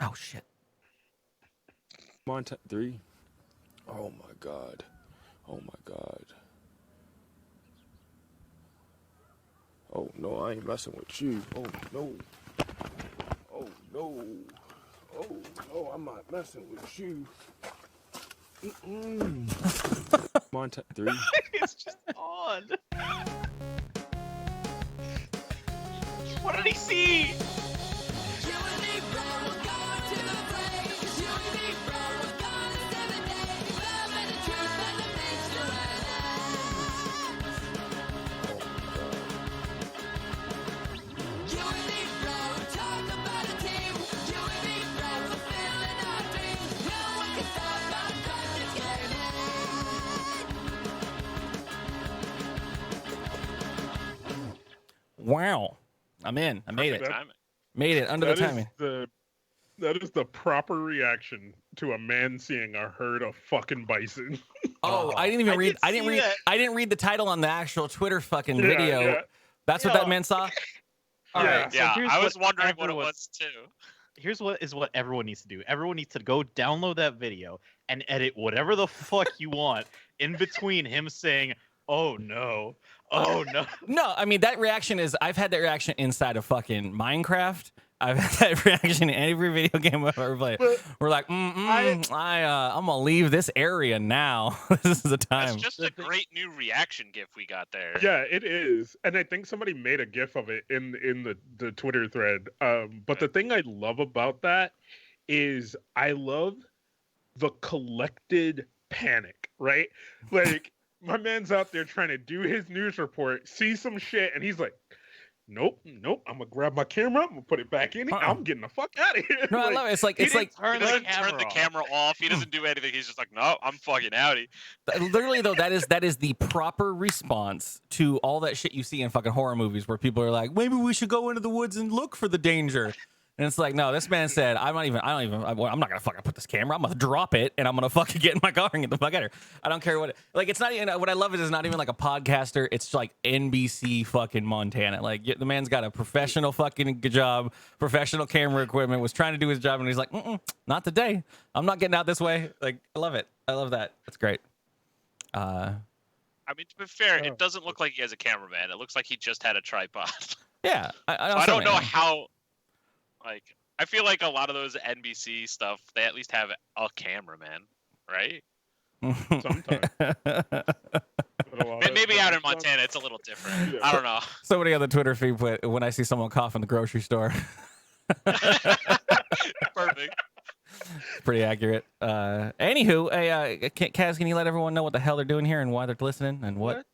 Oh shit. Montana 3. Oh my god. Oh my god. Oh no, I ain't messing with you. Oh no. Oh no. Oh no, I'm not messing with you. Montana 3. It's just on. What did he see? Wow. I'm in. I made it. Timing. Made it under the timing. That is the proper reaction to a man seeing a herd of fucking bison. Oh, I didn't even read. I didn't read the title on the actual Twitter fucking video. Yeah. That's what that man saw. All right. Yeah. So I was wondering what it was too. Here's what everyone needs to do. Everyone needs to go download that video and edit whatever the fuck you want in between him saying, "Oh no, oh no." No, I mean that reaction is. I've had that reaction inside of fucking Minecraft. I've had that reaction in every video game I've ever played. We're like, I'm gonna leave this area now. This is the time. That's just a great new reaction GIF we got there. Yeah, it is, and I think somebody made a GIF of it in the Twitter thread. But the thing I love about that is I love the collected panic, right? Like my man's out there trying to do his news report, see some shit, and he's like, Nope. I'm gonna grab my camera. I'm gonna put it back in. I'm getting the fuck out of here. No, I love it. It's like he doesn't turn the camera off. He doesn't do anything. He's just like, no, I'm fucking outie. Literally though, that is the proper response to all that shit you see in fucking horror movies where people are like, maybe we should go into the woods and look for the danger. And it's like, no, this man said, I'm not gonna fucking put this camera. I'm gonna drop it and I'm gonna fucking get in my car and get the fuck out of here. I don't care what. It's not even. What I love is it's not even like a podcaster. It's like NBC fucking Montana. Like the man's got a professional fucking job, professional camera equipment. Was trying to do his job and he's like, not today. I'm not getting out this way. Like I love it. I love that. That's great. I mean, to be fair, it doesn't look like he has a cameraman. It looks like he just had a tripod. Yeah, I don't know how. Like, I feel like a lot of those NBC stuff, they at least have a cameraman, right? Sometimes. Maybe out in Montana, it's a little different. Yeah. I don't know. Somebody on the Twitter feed put, when I see someone cough in the grocery store. Perfect. Pretty accurate. Anywho, Kaz, can you let everyone know what the hell they're doing here and why they're listening and what?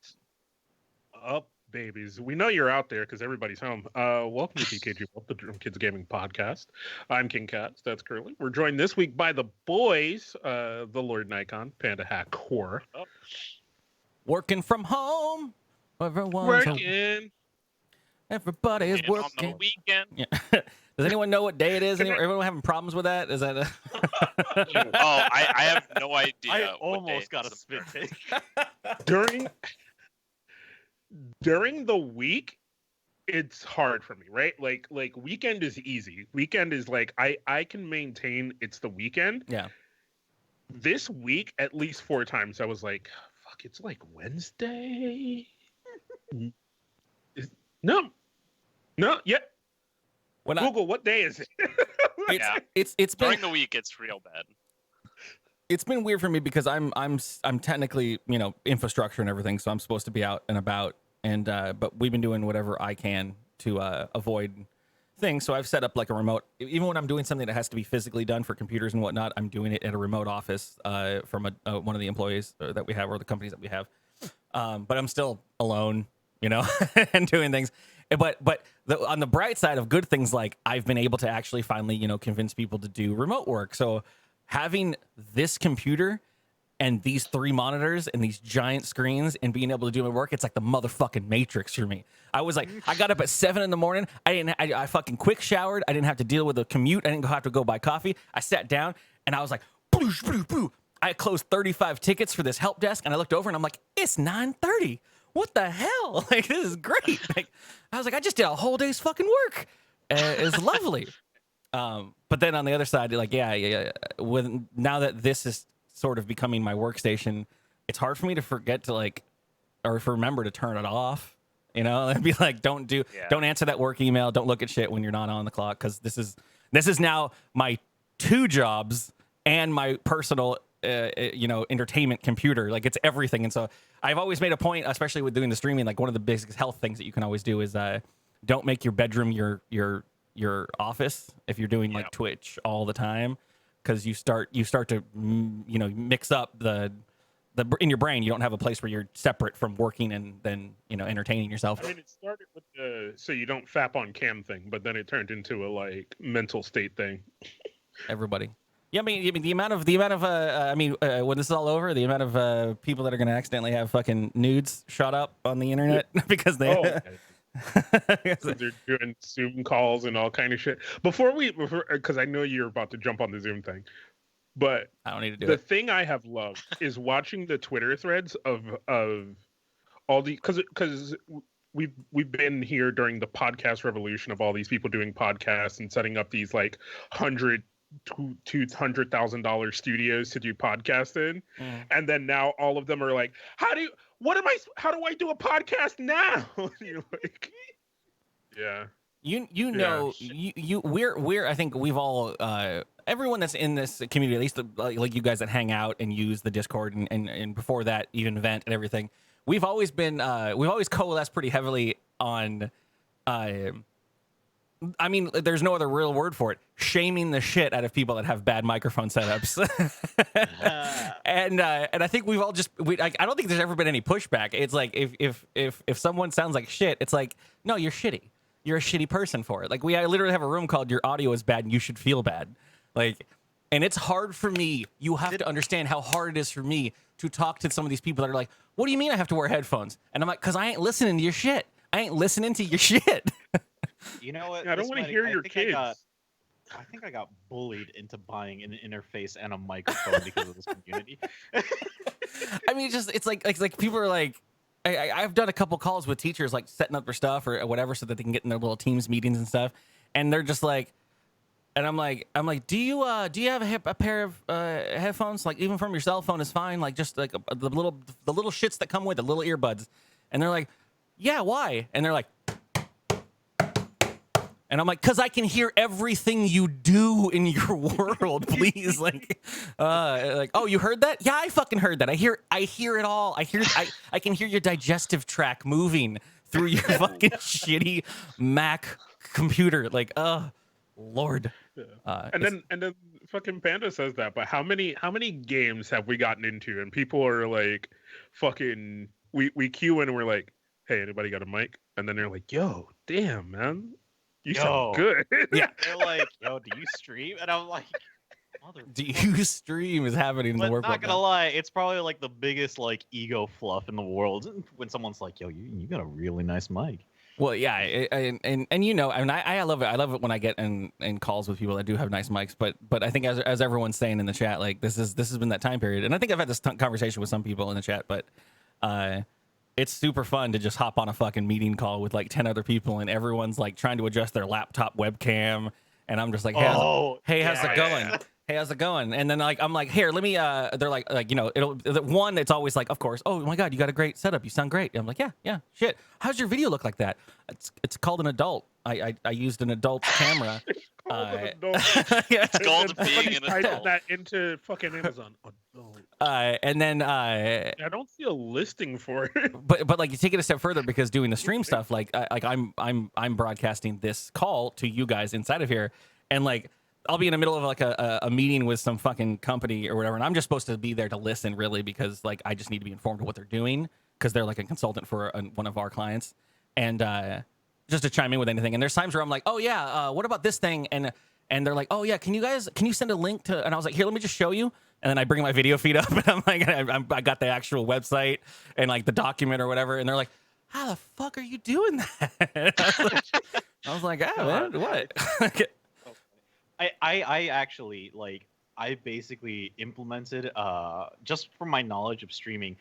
Up, babies. We know you're out there because everybody's home. Welcome to dkgWELP, the Drum Kids Gaming Podcast. I'm King Kaz. That's Curly. We're joined this week by the boys, the Lord Nikon, Panda Hack Core. Working from home. Everyone's working. Everybody is working. On the weekend. Yeah. Does anyone know what day it is? Everyone having problems with that? Is that? I have no idea. I almost got a spit take. During the week, it's hard for me, right? Like weekend is easy. Weekend is like I can maintain it's the weekend. Yeah. This week, at least 4 times, I was like, "Fuck, it's like Wednesday." No, yeah. Google, what day is it? It's been, during the week. It's real bad. It's been weird for me because I'm technically infrastructure and everything, so I'm supposed to be out and about, and but we've been doing whatever I can to avoid things. So I've set up like a remote. Even when I'm doing something that has to be physically done for computers and whatnot, I'm doing it at a remote office from one of the employees that we have or the companies that we have. But I'm still alone, and doing things. But on the bright side of good things, like I've been able to actually finally, convince people to do remote work. So having this computer and these 3 monitors and these giant screens and being able to do my work, it's like the motherfucking Matrix for me. I was like, I got up at 7 a.m. I fucking quick showered. I didn't have to deal with a commute. I didn't have to go buy coffee. I sat down and I was like, boosh, boosh, boosh. I closed 35 tickets for this help desk and I looked over and I'm like, it's 9:30. What the hell? Like, this is great. Like, I was like, I just did a whole day's fucking work. It's lovely. But then on the other side, like, yeah. When now that this is sort of becoming my workstation, it's hard for me to forget to like, or remember to turn it off. You know, and be like, don't answer that work email. Don't look at shit when you're not on the clock, because this is now my 2 jobs and my personal, entertainment computer. Like, it's everything. And so I've always made a point, especially with doing the streaming. Like, one of the basic health things that you can always do is don't make your bedroom your office if you're doing like Twitch all the time, because you start to mix up the in your brain. You don't have a place where you're separate from working and then entertaining yourself. I mean, it started with the so you don't fap on cam thing, but then it turned into a like mental state thing. Everybody. Yeah, I mean the amount of when this is all over, the amount of people that are going to accidentally have fucking nudes shot up on the internet because they they're doing Zoom calls and all kind of shit. Before because I know you're about to jump on the Zoom thing, but I don't need to do the it. thing I have loved is watching the Twitter threads of all the because we've been here during the podcast revolution of all these people doing podcasts and setting up these like $200,000 studios to do podcasts in, and then now all of them are like, how do I do a podcast now? You're like, yeah. We're I think we've all everyone that's in this community, at least like you guys that hang out and use the Discord and before that even vent and everything, we've always coalesced pretty heavily on I mean, there's no other real word for it, shaming the shit out of people that have bad microphone setups. And I think we've all I don't think there's ever been any pushback. It's like if someone sounds like shit, it's like, no, you're shitty. You're a shitty person for it. Like, I literally have a room called "Your audio is bad and you should feel bad." Like, and it's hard for me. You have to understand how hard it is for me to talk to some of these people that are like, "What do you mean I have to wear headphones?" And I'm like, "Cause I ain't listening to your shit. I ain't listening to your shit." You know what? Yeah, I don't want to hear your kids. I think I got bullied into buying an interface and a microphone because of this community. I mean, it's like people are like, I've done a couple calls with teachers, like setting up their stuff or whatever, so that they can get in their little Teams meetings and stuff. And they're just like, and I'm like, do you have a pair of headphones? Like, even from your cell phone is fine. Like, just like the little shits that come with the little earbuds. And they're like, yeah, why? And they're like, and I'm like, because I can hear everything you do in your world, please. like, oh, you heard that? Yeah, I fucking heard that. I hear it all. I can hear your digestive tract moving through your fucking shitty Mac computer. Like, oh, Lord. And then fucking Panda says that, but how many games have we gotten into and people are like, fucking, we queue in and we're like, hey, anybody got a mic? And then they're like, yo, damn, man. You sound good. Yeah. They're like, yo, do you stream? And I'm like, do you stream is happening in the world. Not gonna lie, it's probably like the biggest like ego fluff in the world when someone's like, yo, you got a really nice mic. Well, yeah, and I mean, I love it. I love it when I get in calls with people that do have nice mics. But I think as everyone's saying in the chat, like this has been that time period, and I think I've had this conversation with some people in the chat, but it's super fun to just hop on a fucking meeting call with like 10 other people, and everyone's like trying to adjust their laptop webcam, and I'm just like, hey, how's it going? Yeah. Hey, how's it going? And then like I'm like, here, let me. They're like it's always like, of course. Oh my god, you got a great setup. You sound great. And I'm like, yeah, shit. How's your video look like that? It's called an adult. I used an adult camera. It's called an adult. Yeah. It's called being an adult. That into fucking Amazon. Adult. And then I don't see a listing for it. But like you take it a step further, because doing the stream stuff, like I'm broadcasting this call to you guys inside of here, and like I'll be in the middle of like a meeting with some fucking company or whatever, and I'm just supposed to be there to listen, really, because like I just need to be informed of what they're doing, because they're like a consultant for one of our clients, and just to chime in with anything. And there's times where I'm like, oh yeah, what about this thing? And they're like, oh yeah, can you send a link to? And I was like, here, let me just show you. And then I bring my video feed up, and I'm like, I got the actual website and like the document or whatever, and they're like, how the fuck are you doing that? I was like, oh, man, what? I actually, like, I basically implemented, just from my knowledge of streaming,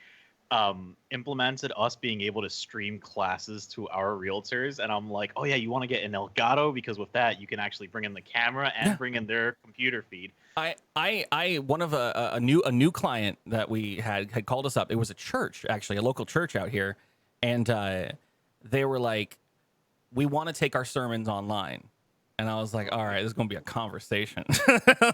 implemented us being able to stream classes to our realtors, and I'm like, oh yeah, you want to get an Elgato because with that you can actually bring in the camera and bring in their computer feed. One of a new client that we had called us up. It was a church, actually, a local church out here, and they were like, we want to take our sermons online. And I was like, all right, this is going to be a conversation.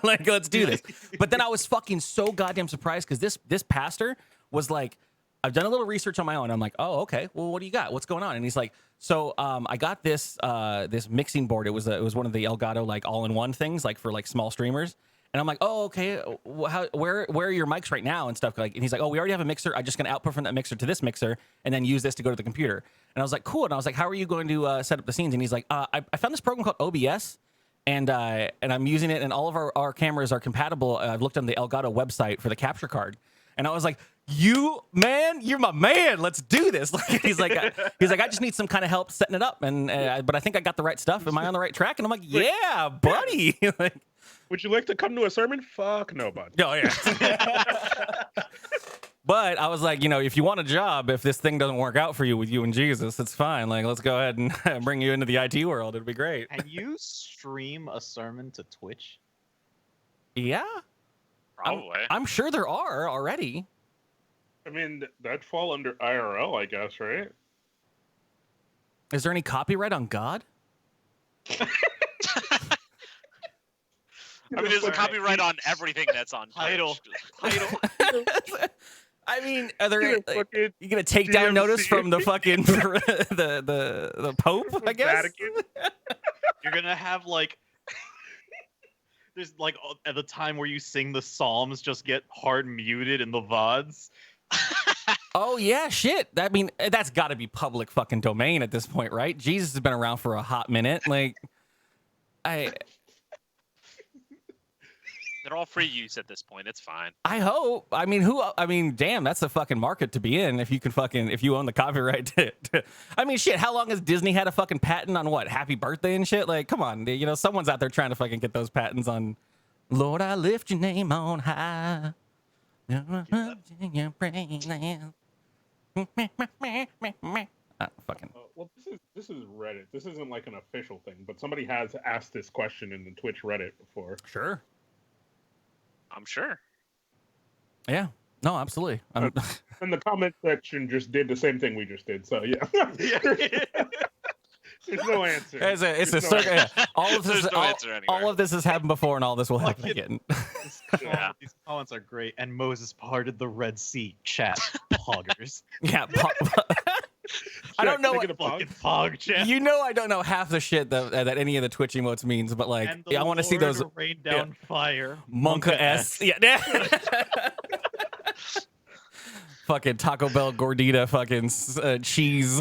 Like, let's do this. But then I was fucking so goddamn surprised because this pastor was like, I've done a little research on my own. I'm like, oh, okay. Well, what do you got? What's going on? And he's like, so I got this this mixing board. It was one of the Elgato like all-in-one things, like for like small streamers. And I'm like, oh, okay. Where are your mics right now and stuff? Like, and he's like, oh, we already have a mixer. I'm just gonna output from that mixer to this mixer and then use this to go to the computer. And I was like, cool. And I was like, how are you going to set up the scenes? And he's like, I found this program called OBS, and I'm using it, and all of our cameras are compatible. I've looked on the Elgato website for the capture card, and I was like, you're my man. Let's do this. Like, he's like, I just need some kind of help setting it up, and but I think I got the right stuff. Am I on the right track? And I'm like, yeah, buddy. Like, would you like to come to a sermon? Fuck no, bud. oh yeah. But I was like, if you want a job, if this thing doesn't work out for you with you and Jesus, it's fine. Like, let's go ahead and bring you into the IT world. It'd be great. Can you stream a sermon to Twitch? Yeah, Probably. I'm sure there are already. I mean, that'd fall under IRL, I guess, right? Is there any copyright on God? I mean, there's a copyright on everything that's on Title. Twitch. I mean, are there Fucking you gonna take down DMC. notice from the fucking the Pope? I guess. Vatican. You're gonna have like there's like at the time where you sing the Psalms just get hard muted in the VODs. Oh yeah, shit. I mean, that's got to be public fucking domain at this point, right? Jesus has been around for a hot minute. Like, They're all free use at this point. It's fine. I hope. I mean, damn, that's a fucking market to be in if you own the copyright to I mean, shit, how long has Disney had a fucking patent on what? Happy birthday and shit? Like, come on. Someone's out there trying to fucking get those patents on Lord, I lift your name on high. Fucking. Well, this is Reddit. This isn't like an official thing, but somebody has asked this question in the Twitch Reddit before. Sure. I'm sure. Yeah. No, absolutely. And the comment section just did the same thing we just did. So yeah. There's no answer. It's a circle. Yeah. All of this. There's no answer anywhere. All of this has happened before, and all this will happen again. Yeah. These comments are great. And Moses parted the Red Sea. Chat poggers. Yeah. I don't know what Fucking pog chat. I don't know half the shit that any of the Twitch emotes means, but like, And the I want to see Lord those rain down fire. Monka S. Yeah. Fucking Taco Bell gordita, fucking cheese.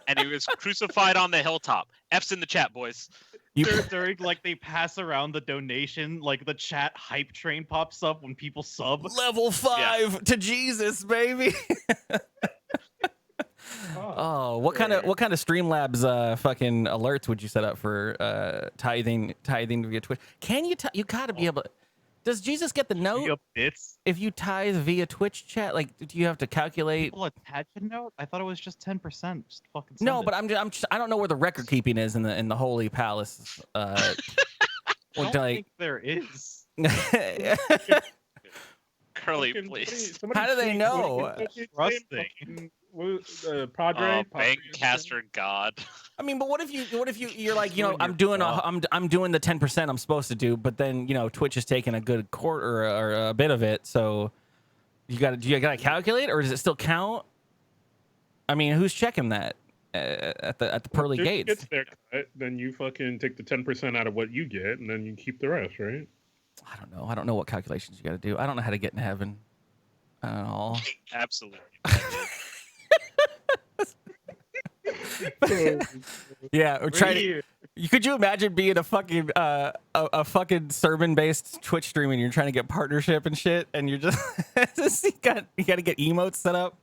And he was crucified on the hilltop. F's in the chat, boys. During like they pass around the donation, like the chat hype train pops up when people sub. Level 5 to Jesus, baby. Oh, what kind of Streamlabs fucking alerts would you set up for tithing via Twitch? Can you you gotta be able? Does Jesus get the note Bits. if you tithe via Twitch chat? Like, do you have to calculate? People attach a note. I thought it was just 10%. Just fucking. No, send but it. I don't know where the record keeping is in the Holy Palace. I don't think there is. Curly, please. How do they know? Trusting. Padre. Bankcaster God. I mean, but what if you're like, I'm doing the 10% I'm supposed to do, but then Twitch is taking a good quarter or a bit of it, so do you gotta calculate, or does it still count? I mean, who's checking that at the pearly gates? Gets their cut, then you fucking take the 10% out of what you get, and then you keep the rest, right? I don't know. I don't know what calculations you got to do. I don't know how to get in heaven at all. Absolutely. Yeah, or try to. Could you imagine being a fucking sermon based Twitch stream and you're trying to get partnership and shit, and you're just you got to get emotes set up.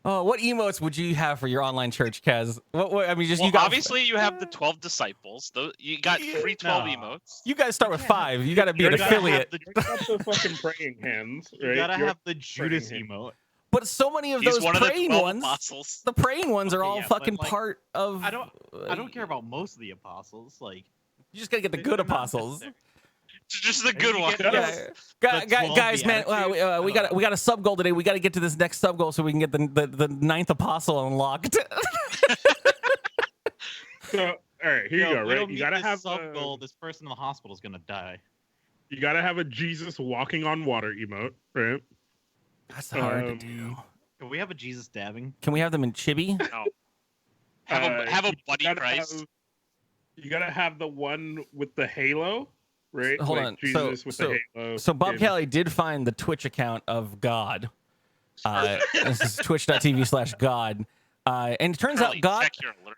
Oh, what emotes would you have for your online church, Kaz? What I mean, just Well, you got. obviously you have the 12 disciples. You got free 12 emotes. You guys start with 5. You got to be an affiliate. You got the fucking praying hands, right? You gotta You're have the Judas praying hands. emote. But so many of He's those one of the praying 12 ones, apostles. the praying ones are Okay, all yeah, but, fucking like, part of. I don't care about most of the apostles. Like, You just gotta get the good they're not apostles. necessary. Just the Maybe good you one. get Yeah, the 12 guys, man, Beatitudes? we got a sub goal today. We got to get to this next sub goal so we can get the ninth apostle unlocked. So, all right, here you go. If Right, don't you meet gotta this have sub goal. This person in the hospital is gonna die. you gotta have a Jesus walking on water emote, right? That's hard to do. Can we have a Jesus dabbing? Can we have them in chibi? No. Have a You buddy gotta Christ. You gotta have the one with the halo, right? Hold like on. Jesus with the halo. So Bob in- Kelly did find the Twitch account of God. This is twitch.tv/God. And it turns Charlie, out God check your alerts.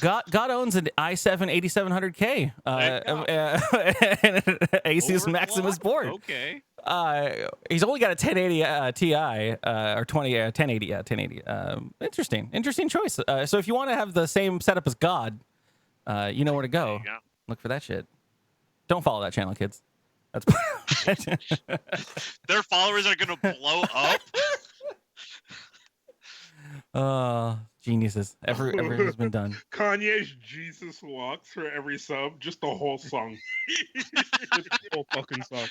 God owns an i7 8700K. Asus Maximus Overclocked? board. Okay. He's only got a 1080 Ti or 1080. Yeah, 1080. Interesting choice. So if you want to have the same setup as God, you know where to There go. you go. Look for that shit. Don't follow that channel, kids. That's Their followers are gonna blow up. geniuses. Everything's been done. Kanye's Jesus walks for every sub, just the whole song. Just the whole fucking song.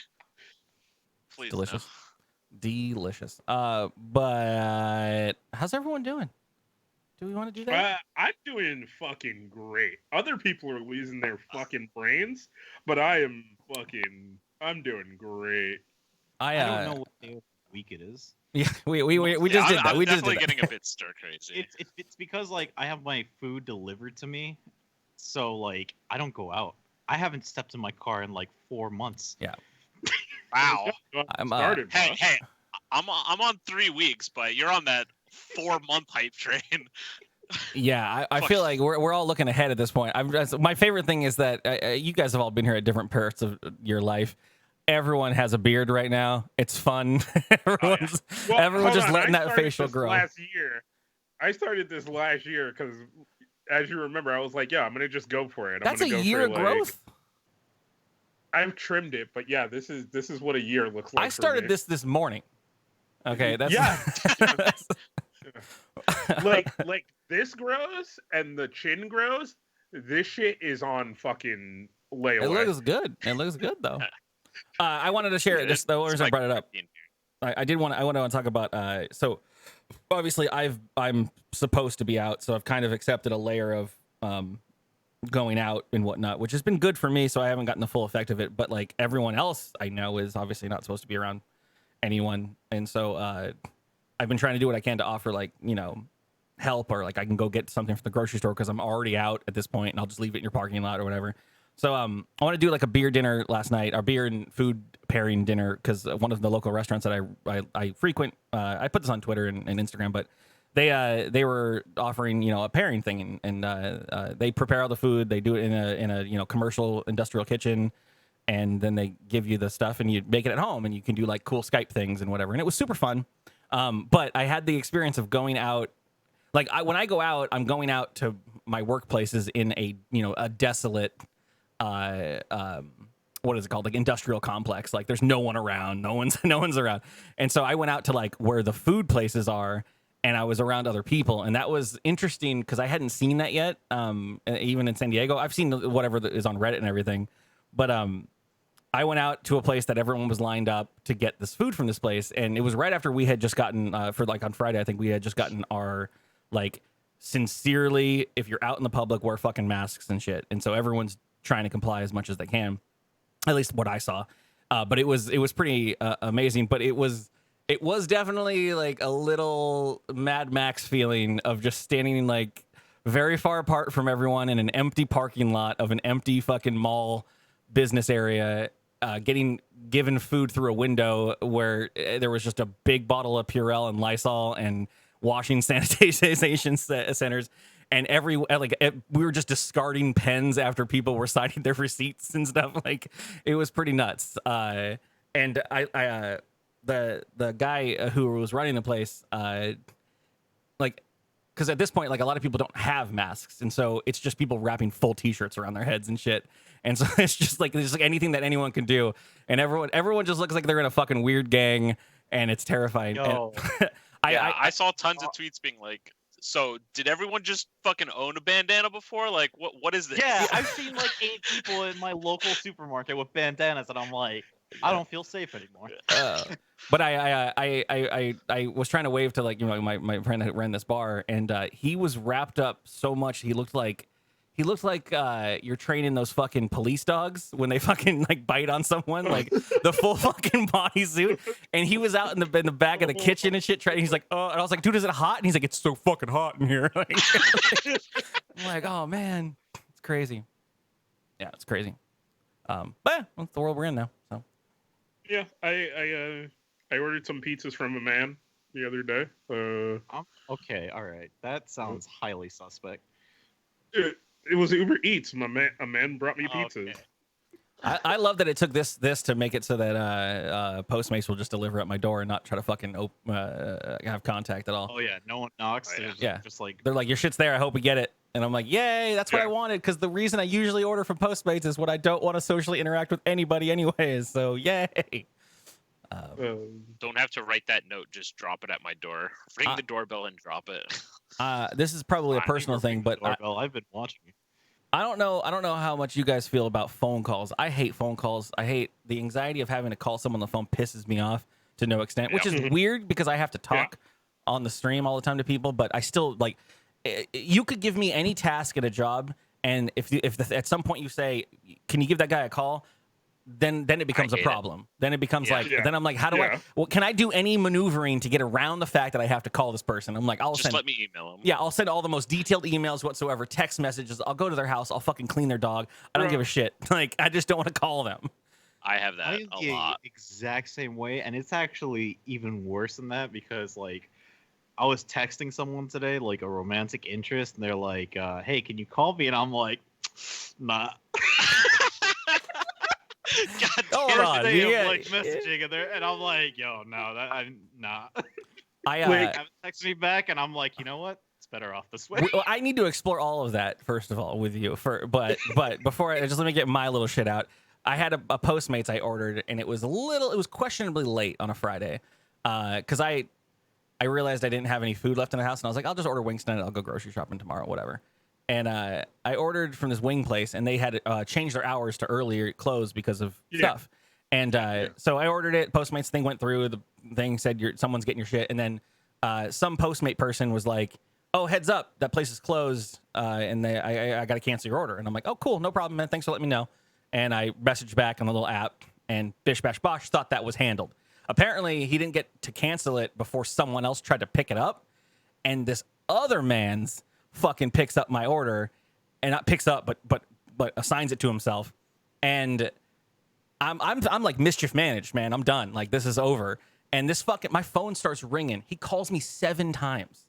Please, Delicious. Delicious. But how's everyone doing? Do we want to do that? I'm doing fucking great. Other people are losing their fucking brains, but I'm doing great. I don't know what day of the week it is. Yeah, we just did that. I'm We just definitely did that. getting a bit stir crazy. It's because like I have my food delivered to me, so like I don't go out. I haven't stepped in my car in like 4 months. Wow. I'm, Started, Hey, bro. hey, I'm on 3 weeks, but you're on that 4-month hype train. Yeah, I feel like we're all looking ahead at this point. My favorite thing is that you guys have all been here at different parts of your life. Everyone has a beard right now. It's fun. Everyone's Hold just on, letting I that started facial this grow. Last year, I started this last year because, as you remember, I was like, "Yeah, I'm gonna just go for it." That's a year of growth. I've trimmed it, but yeah, this is what a year looks like. I started for me. this morning. Okay, that's Yeah. that's- like this grows and the chin grows. This shit is on fucking layaway. it looks good. It looks good though. I wanted to share it. Just the only reason I brought it up. I want to talk about. So obviously I'm supposed to be out, so I've kind of accepted a layer of going out and whatnot, which has been good for me. So I haven't gotten the full effect of it. But like everyone else I know is obviously not supposed to be around anyone, and so I've been trying to do what I can to offer like help, or like I can go get something from the grocery store because I'm already out at this point, and I'll just leave it in your parking lot or whatever. So I want to do like a beer dinner last night, our beer and food pairing dinner, because one of the local restaurants that I frequent, I put this on Twitter and Instagram, but they were offering a pairing thing, and they prepare all the food, they do it in a commercial industrial kitchen, and then they give you the stuff and you make it at home, and you can do like cool Skype things and whatever, and it was super fun. But I had the experience of going out. Like when I go out, I'm going out to my workplaces in a desolate, what is it called? Like industrial complex. Like there's no one around, no one's around. And so I went out to like where the food places are, and I was around other people, and that was interesting because I hadn't seen that yet. Even in San Diego, I've seen whatever is on Reddit and everything, but I went out to a place that everyone was lined up to get this food from this place, and it was right after we had just gotten for like on Friday, I think we had just gotten our like sincerely, if you're out in the public, wear fucking masks and shit, and so everyone's trying to comply as much as they can, at least what I saw. But it was pretty amazing. But it was definitely like a little Mad Max feeling of just standing like very far apart from everyone in an empty parking lot of an empty fucking mall business area, getting given food through a window where there was just a big bottle of Purell and Lysol and washing sanitization centers, and we were just discarding pens after people were signing their receipts and stuff. Like it was pretty nuts. And the guy who was running the place, like, because at this point, like a lot of people don't have masks, and so it's just people wrapping full T-shirts around their heads and shit. And so it's just like anything that anyone can do, and everyone just looks like they're in a fucking weird gang, and it's terrifying. Yo. And I saw tons of tweets being like, so did everyone just fucking own a bandana before? Like, what is this? Yeah, I've seen like 8 people in my local supermarket with bandanas, and I'm like, I don't feel safe anymore. But I was trying to wave to like my friend that ran this bar, and he was wrapped up so much he looked like you're training those fucking police dogs when they fucking like bite on someone, like the full fucking bodysuit. And he was out in the back of the kitchen and shit. He's like, oh, and I was like, dude, is it hot? And he's like, it's so fucking hot in here. Like, I'm like, oh man, it's crazy. Yeah, it's crazy. But yeah, that's the world we're in now. So Yeah, I ordered some pizzas from a man the other day. Okay, all right, that sounds highly suspect. It was Uber Eats. A man brought me pizzas. Okay. I love that it took this to make it so that Postmates will just deliver at my door and not try to fucking have contact at all. Oh yeah, no one knocks. Oh, yeah. There's Yeah. just like They're like, your shit's there. I hope we get it. And I'm like, yay, that's what I wanted. Because the reason I usually order from Postmates is when I don't want to socially interact with anybody anyways. So yay. Don't have to write that note. Just drop it at my door. Ring the doorbell and drop it. This is probably a personal thing, but I've been watching you. I don't know how much you guys feel about phone calls. I hate phone calls. I hate the anxiety of having to call someone on the phone. Pisses me off to no extent, which is weird because I have to talk on the stream all the time to people. But I still like. You could give me any task at a job, and if at some point you say, "Can you give that guy a call?" Then it becomes a problem. Then it becomes then I'm like, how do I? Well, can I do any maneuvering to get around the fact that I have to call this person? I'm like, Just let me email them. Yeah, I'll send all the most detailed emails whatsoever, text messages. I'll go to their house. I'll fucking clean their dog. I don't give a shit. Like, I just don't want to call them. I have that I'm a the lot. exact same way, and it's actually even worse than that because like I was texting someone today, like a romantic interest, and they're like, "Hey, can you call me?" And I'm like, "Nah." God Hold First on, day yeah. of like messaging, and I'm like, "Yo, no, I'm not." I Haven't texted me back, and I'm like, you know what? It's better off this way. well, I need to explore all of that first of all with you. But before I just let me get my little shit out. I had a Postmates I ordered, and it was questionably late on a Friday, because I realized I didn't have any food left in the house, and I was like, I'll just order wings tonight. I'll go grocery shopping tomorrow, whatever. And I ordered from this wing place, and they had changed their hours to earlier close because of stuff. And so I ordered it. Postmates thing went through. The thing said someone's getting your shit. And then some Postmate person was like, "Oh, heads up, that place is closed, and I got to cancel your order." And I'm like, "Oh, cool, no problem, man. Thanks for letting me know." And I messaged back on the little app, and Bish Bash Bosh thought that was handled. Apparently, he didn't get to cancel it before someone else tried to pick it up, and this other man's fucking picks up my order, and not picks up, but assigns it to himself, and I'm like mischief managed, man. I'm done. Like, this is over. And this fucking my phone starts ringing. He calls me 7 times,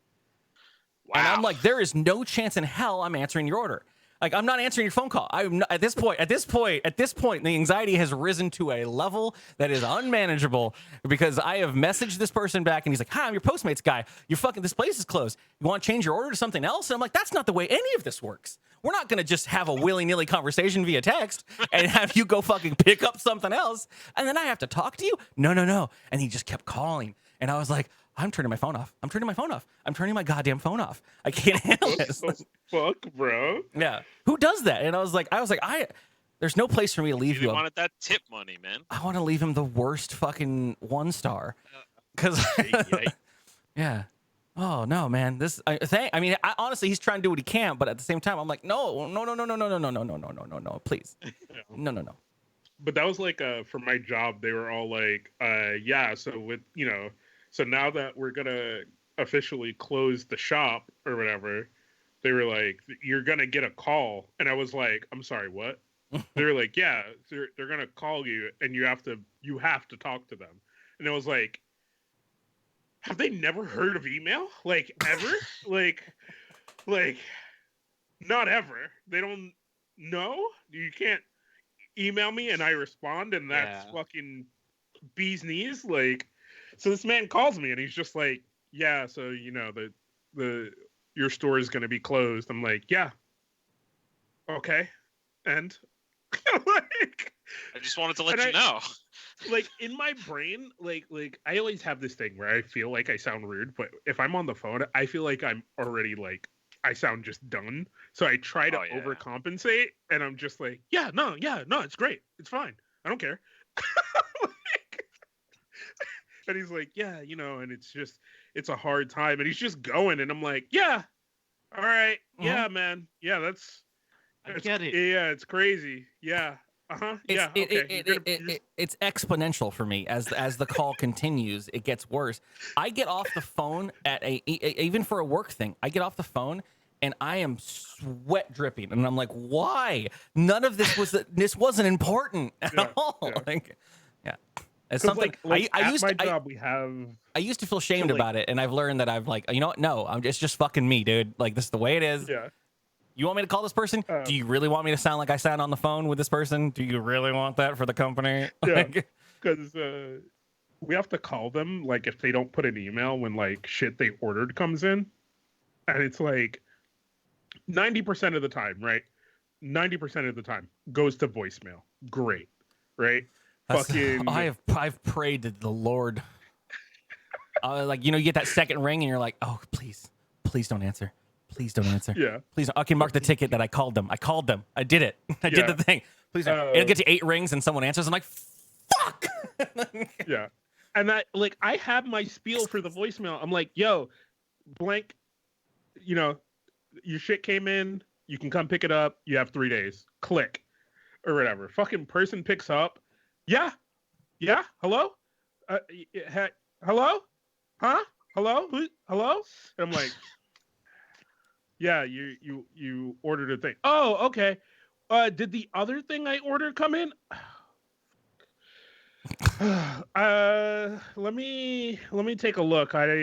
and I'm like, there is no chance in hell I'm answering your order. Like, I'm not answering your phone call. I'm not, at this point, the anxiety has risen to a level that is unmanageable because I have messaged this person back, and he's like, "Hi, I'm your Postmates guy. This place is closed. You want to change your order to something else?" And I'm like, that's not the way any of this works. We're not going to just have a willy-nilly conversation via text and have you go fucking pick up something else, and then I have to talk to you? No. And he just kept calling, and I was like, I'm turning my phone off. I'm turning my goddamn phone off. I can't handle this. Fuck, bro. Yeah. Who does that? And I was like, there's no place for me to leave You you. wanted that tip money, man. I want to leave him the worst fucking 1-star. Cause yeah. Oh no, man. Honestly, he's trying to do what he can, but at the same time, I'm like, no, please. No. But that was like for my job, they were all like, so now that we're gonna officially close the shop or whatever, they were like, you're gonna get a call. And I was like, I'm sorry, what? They were like, yeah, they're gonna call you and you have to talk to them. And I was like, have they never heard of email? Like, ever? like not ever. They don't know? You can't email me and I respond and that's fucking bee's knees? Like, so this man calls me and he's just like, yeah, so your store is going to be closed. I'm like, yeah, okay, and like, I just wanted to let you know. like in my brain, like I always have this thing where I feel like I sound rude, but if I'm on the phone, I feel like I'm already like I sound just done. So I try to Oh, yeah. overcompensate, and I'm just like, yeah, no, it's great, it's fine, I don't care. Like, and he's like, yeah, and it's a hard time, and he's just going, and I'm like, yeah, all right, yeah, man, yeah, I get it. yeah, it's crazy, yeah. Yeah. Okay. It's exponential for me as the call continues. It gets worse. I get off the phone at even for a work thing. I get off the phone and I am sweat dripping, and I'm like, why? None of this wasn't important at all. Yeah. Like, yeah, it's something. Like I at used my to, job we have. I used to feel shamed like- about it, and I've learned that I've like, you know what? No, it's just fucking me, dude. Like, this is the way it is. Yeah. You want me to call this person? Do you really want me to sound like I sound on the phone with this person? Do you really want that for the company? Yeah. Like, Because we have to call them like if they don't put an email when like shit they ordered comes in, and it's like 90% of the time, right? 90% of the time goes to voicemail. Great, right? Fucking. I've prayed to the Lord. Like, you get that second ring, and you're like, oh, please don't answer. Please don't answer. Yeah. Please don't. I can mark the ticket that I called them. I did it. I did the thing. Please don't. It'll get to 8 rings and someone answers. I'm like, fuck. Yeah. And I have my spiel for the voicemail. I'm like, yo, blank, your shit came in. You can come pick it up. You have 3 days. Click. Or whatever. Fucking person picks up. Yeah. Yeah. Hello? Hello? Huh? Hello? Hello? And I'm like, yeah, you ordered a thing. Oh, okay. Did the other thing I ordered come in? Let me take a look. Let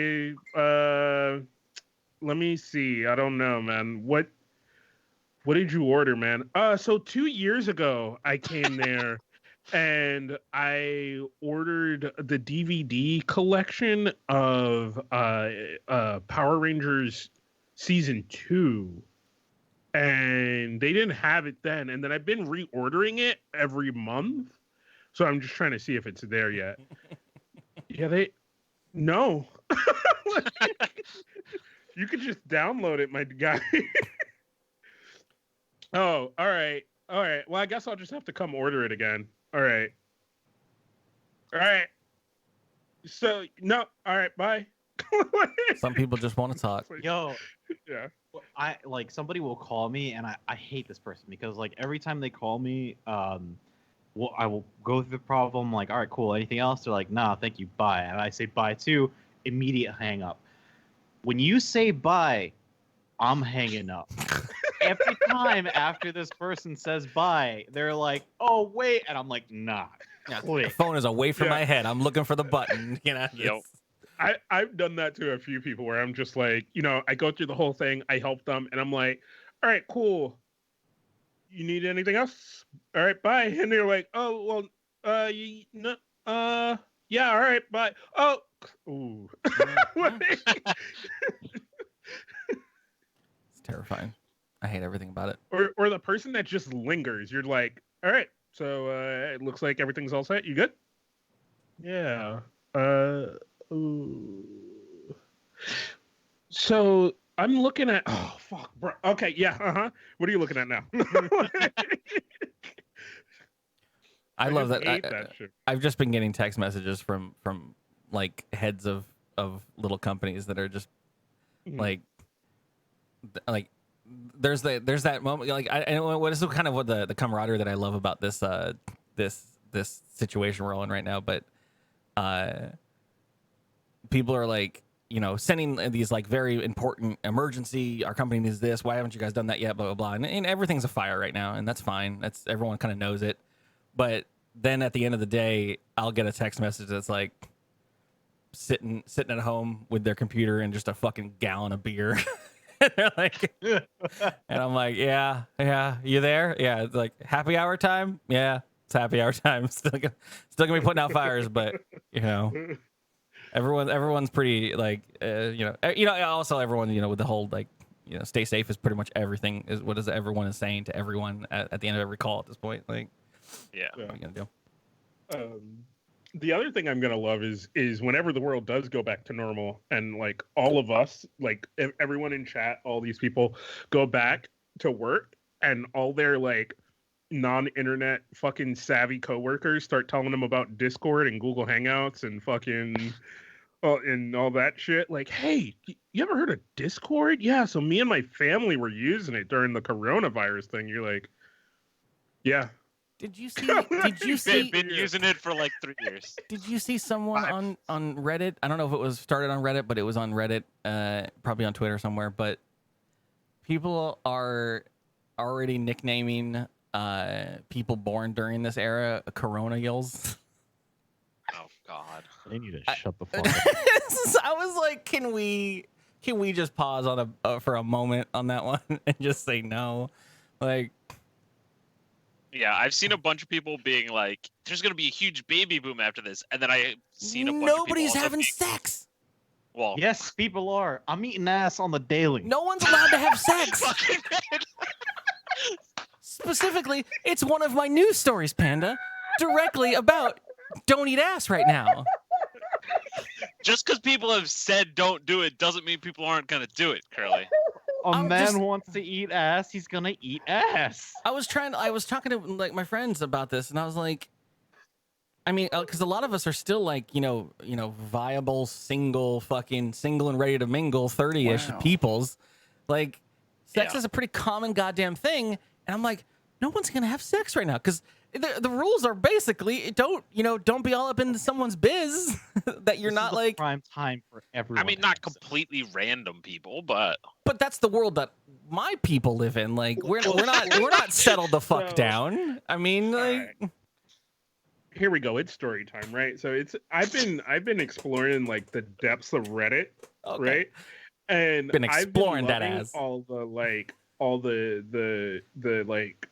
me see. I don't know, man. What did you order, man? So 2 years ago I came there and I ordered the DVD collection of Power Rangers season 2, and they didn't have it then, and then I've been reordering it every month, so I'm just trying to see if it's there yet. Yeah, no. You could just download it, my guy. Oh, all right, well, I guess I'll just have to come order it again. All right, so no, all right, bye. Some people just want to talk. Yo, Yeah. I like somebody will call me, and I hate this person because like every time they call me, I will go through the problem like, all right, cool, anything else? They're like, nah, thank you, bye. And I say bye too, immediate hang up. When you say bye, I'm hanging up. Every time after this person says bye, they're like, oh wait, and I'm like, nah. Yeah, the phone is away from my head. I'm looking for the button. Yep. I've done that to a few people where I'm just like, I go through the whole thing, I help them, and I'm like, all right, cool. You need anything else? All right, bye. And they're like, oh, well, yeah, all right, bye. Oh, ooh. It's terrifying. I hate everything about it. Or the person that just lingers. You're like, all right, so it looks like everything's all set. You good? Yeah. Ooh. So I'm looking at. Oh fuck, bro. Okay, yeah. What are you looking at now? I love just that. hate that shit. I've just been getting text messages from like heads of little companies that are just like there's that moment like and what is kind of what the camaraderie that I love about this this situation we're all in right now, but people are like, sending these like very important emergency, our company needs this, why haven't you guys done that yet, blah blah blah, and everything's a fire right now, and that's fine, that's everyone kind of knows it. But then at the end of the day, I'll get a text message that's like sitting at home with their computer and just a fucking gallon of beer. They're like, and I'm like, yeah, you there? Yeah, it's like happy hour time. Yeah, it's happy hour time. Still gonna be putting out fires, but everyone's pretty like, also everyone, with the whole like, stay safe is pretty much everything is what is everyone is saying to everyone at the end of every call at this point. Like, Yeah. what are you gonna do? the other thing I'm gonna love is whenever the world does go back to normal, and like all of us, like everyone in chat, all these people go back to work, and all their like non-internet fucking savvy coworkers start telling them about Discord and Google Hangouts and fucking and all that shit. Like, hey, you ever heard of Discord? Yeah, so me and my family were using it during the coronavirus thing. You're like, yeah. Did you see? Did you see? They've been using it for like 3 years. Did you see someone on Reddit? I don't know if it was started on Reddit, but it was on Reddit, probably on Twitter somewhere. But people are already nicknaming people born during this era Coronials. Oh God. They need to shut the fuck up. I was like, can we just pause on for a moment on that one and just say no? Like, Yeah, I've seen a bunch of people being like, "There's gonna be a huge baby boom after this," and then I've seen a bunch nobody's of people having being, sex. Well, Yes, people are. I'm eating ass on the daily. No one's allowed to have sex. fucking Specifically, it's one of my news stories, Panda, directly about don't eat ass right now. just because people have said don't do it doesn't mean people aren't gonna do it, Curly. A I'm man just- wants to eat ass, he's gonna eat ass. I was talking to like my friends about this, and I was like, I mean, because a lot of us are still like, viable, single and ready to mingle 30-ish Wow. peoples. Like, sex Yeah. is a pretty common goddamn thing, and I'm like, no one's gonna have sex right now because the rules are basically don't be all up into someone's biz that you're This not is the like. prime time for everyone. I mean, to not have sex. completely random people, but But that's the world that my people live in. Like, we're not settled the fuck So- down. I mean, like. Alright. Here we go. It's story time, right? So I've been exploring like the depths of Reddit, Okay. right? And Been I've exploring that loving ass. all the like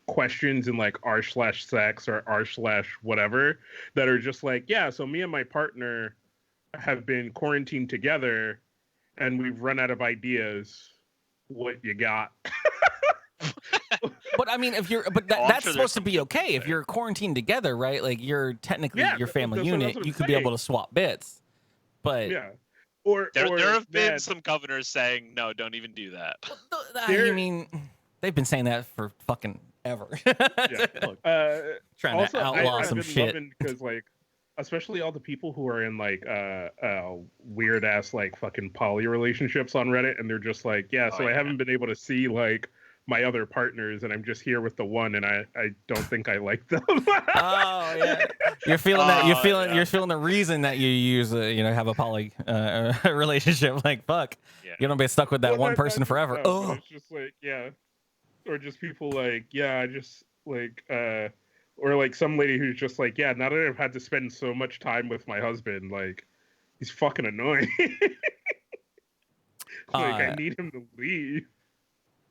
questions in like r/sex or r/whatever that are just like, yeah, so me and my partner have been quarantined together and we've run out of ideas. What you got? But I mean, that's sure there's supposed to some be good okay if you're quarantined together, right? Like, you're technically Yeah, your family that's what unit. I'm You could be able to swap bits. But Yeah. Or there have been that- some governors saying, "No, don't even do that." I There- mean, they've been saying that for fucking ever. Yeah. Look, Trying also, to outlaw I've some been shit. loving because like, especially all the people who are in like weird ass like fucking poly relationships on Reddit, and they're just like, yeah, Oh, so I yeah. haven't been able to see like my other partners, and I'm just here with the one, and I don't think I like them. Oh yeah, you're feeling that. You're Oh, feeling. yeah. You're feeling the reason that you use, have a poly relationship. Like, fuck, Yeah. you don't be stuck with that Well, one not person just forever. them, but Oh, it's just like, yeah, or just people like, yeah, I just like or like some lady who's just like, yeah, now that I've had to spend so much time with my husband, like he's fucking annoying. Like I need him to leave.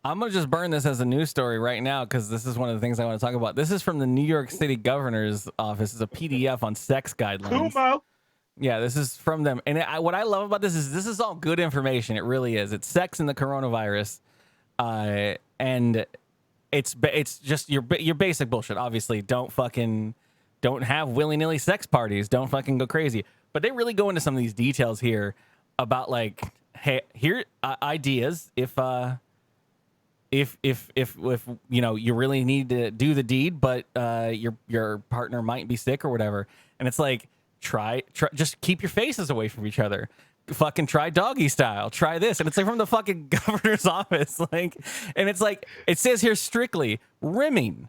I'm gonna just burn this as a news story right now because this is one of the things I want to talk about. This is from the New York City Governor's Office. It's a PDF on sex guidelines. Kumo. Yeah, this is from them. And what I love about this is all good information. It really is. It's sex and the coronavirus, and it's just your basic bullshit. Obviously, don't have willy-nilly sex parties. Don't fucking go crazy. But they really go into some of these details here about like, hey, here ideas if you really need to do the deed, but your partner might be sick or whatever, and it's like try just keep your faces away from each other. Fucking try doggy style. Try this, and it's like from the fucking governor's office, like, and it's like it says here strictly rimming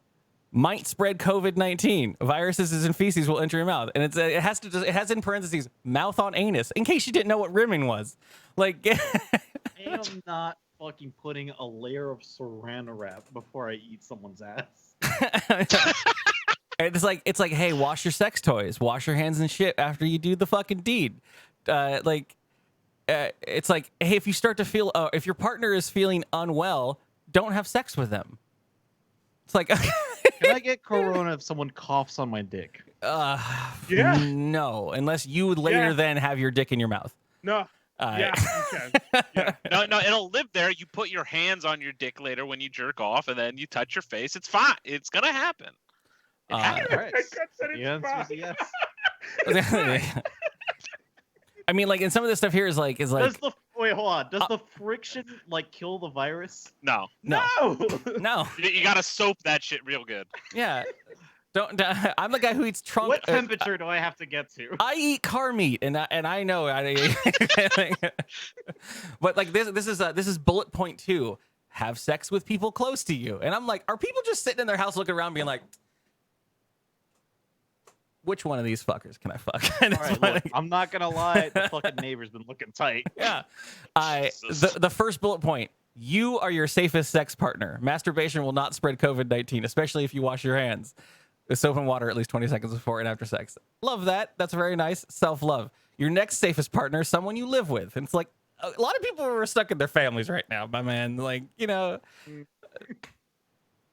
might spread COVID-19. Viruses and feces will enter your mouth, and it has in parentheses mouth on anus in case you didn't know what rimming was. Like, I am not fucking putting a layer of saran wrap before I eat someone's ass. it's like, hey, wash your sex toys, wash your hands and shit after you do the fucking deed. It's like, hey, if you start to feel, if your partner is feeling unwell, don't have sex with them. It's like, Can I get corona if someone coughs on my dick? Yeah. no, unless you would later Yeah. then have your dick in your mouth. No. Yeah, you can. Yeah. No, it'll live there. You put your hands on your dick later when you jerk off, and then you touch your face. It's fine. It's gonna happen. It happens. All right. I said The it's answer is fine. yes. I mean, like, and some of this stuff here is like Does the wait, hold on. Does the friction like kill the virus? No, No. No. no, you gotta soap that shit real good. yeah. Don't. I'm the guy who eats trunk. What temperature do I have to get to? I eat car meat, and I know. But like this is bullet point 2. Have sex with people close to you, and I'm like, are people just sitting in their house looking around, being like, which one of these fuckers can I fuck? And All right, look, I'm not gonna lie. The fucking neighbor's been looking tight. yeah. Jesus. The first bullet point. You are your safest sex partner. Masturbation will not spread COVID-19, especially if you wash your hands with soap and water at least 20 seconds before and after sex. Love that. That's very nice. Self-love. Your next safest partner is someone you live with. And it's like, a lot of people are stuck in their families right now, my man. Like, you know.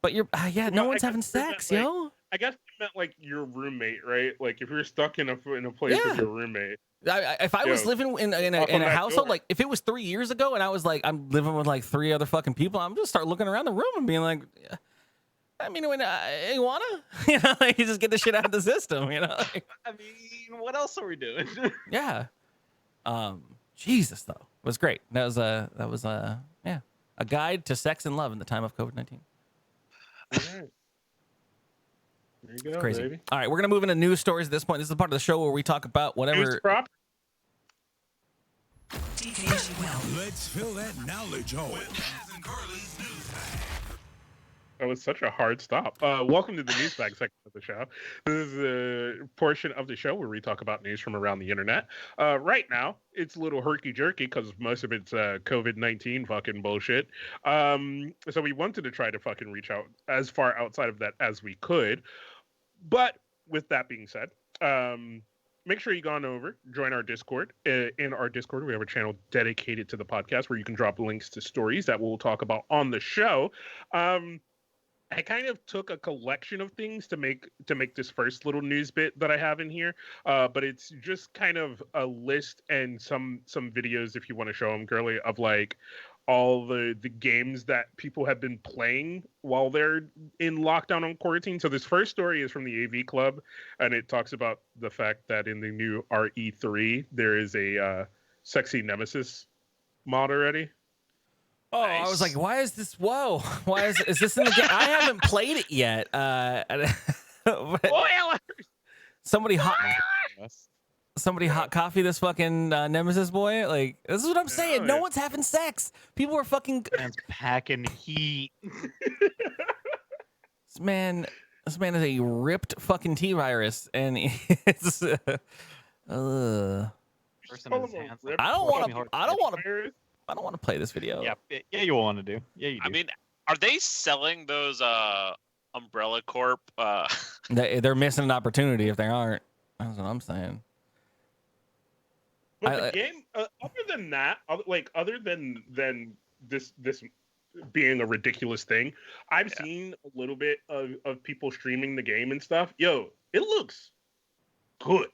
But you're, yeah, no Well, one's I having guess they meant, sex, like, yo. I guess you meant like your roommate, right? Like if you're stuck in a place Yeah. with your roommate. If I was Yo, living in knock on a that household, door. like if it was 3 years ago and I was like, I'm living with like 3 other fucking people, I'm just start looking around the room and being like, I mean, when you wanna, you know, like, you just get the shit out of the system, you know. Like, I mean, what else are we doing? yeah. Jesus, though, it was great. That was yeah, a guide to sex and love in the time of COVID-19. All right. There you go, Crazy. baby. All right, we're gonna move into news stories at this point. This is the part of the show where we talk about News whatever. prop. dkgWELP. Let's fill that knowledge hole. That was such a hard stop. Welcome to the news bag section of the show. This is a portion of the show where we talk about news from around the internet. Right now, it's a little herky-jerky because most of it's COVID-19 fucking bullshit. So we wanted to try to fucking reach out as far outside of that as we could. But with that being said, make sure you go on over, join our Discord. In our Discord, we have a channel dedicated to the podcast where you can drop links to stories that we'll talk about on the show. I kind of took a collection of things to make this first little news bit that I have in here, but it's just kind of a list and some videos if you want to show them, girly, of like all the games that people have been playing while they're in lockdown on quarantine. So this first story is from the AV Club, and it talks about the fact that in the new RE3 there is a sexy Nemesis mod already. Oh, I was like, why is this? Whoa, why is this in the game? I haven't played it yet. Somebody hot coffee this fucking Nemesis boy. Like, this is what I'm saying. No one's having sex. People are fucking. Man's packing heat. This man is a ripped fucking T-virus, and it's. Person in his hands, like, I don't want to to. play this video. Yeah, you want to do. Yeah, you do. I mean, are they selling those Umbrella Corp? They're missing an opportunity if they aren't. That's what I'm saying. But the game, other than that, other than this being a ridiculous thing, I've seen a little bit of people streaming the game and stuff. Yo, it looks good.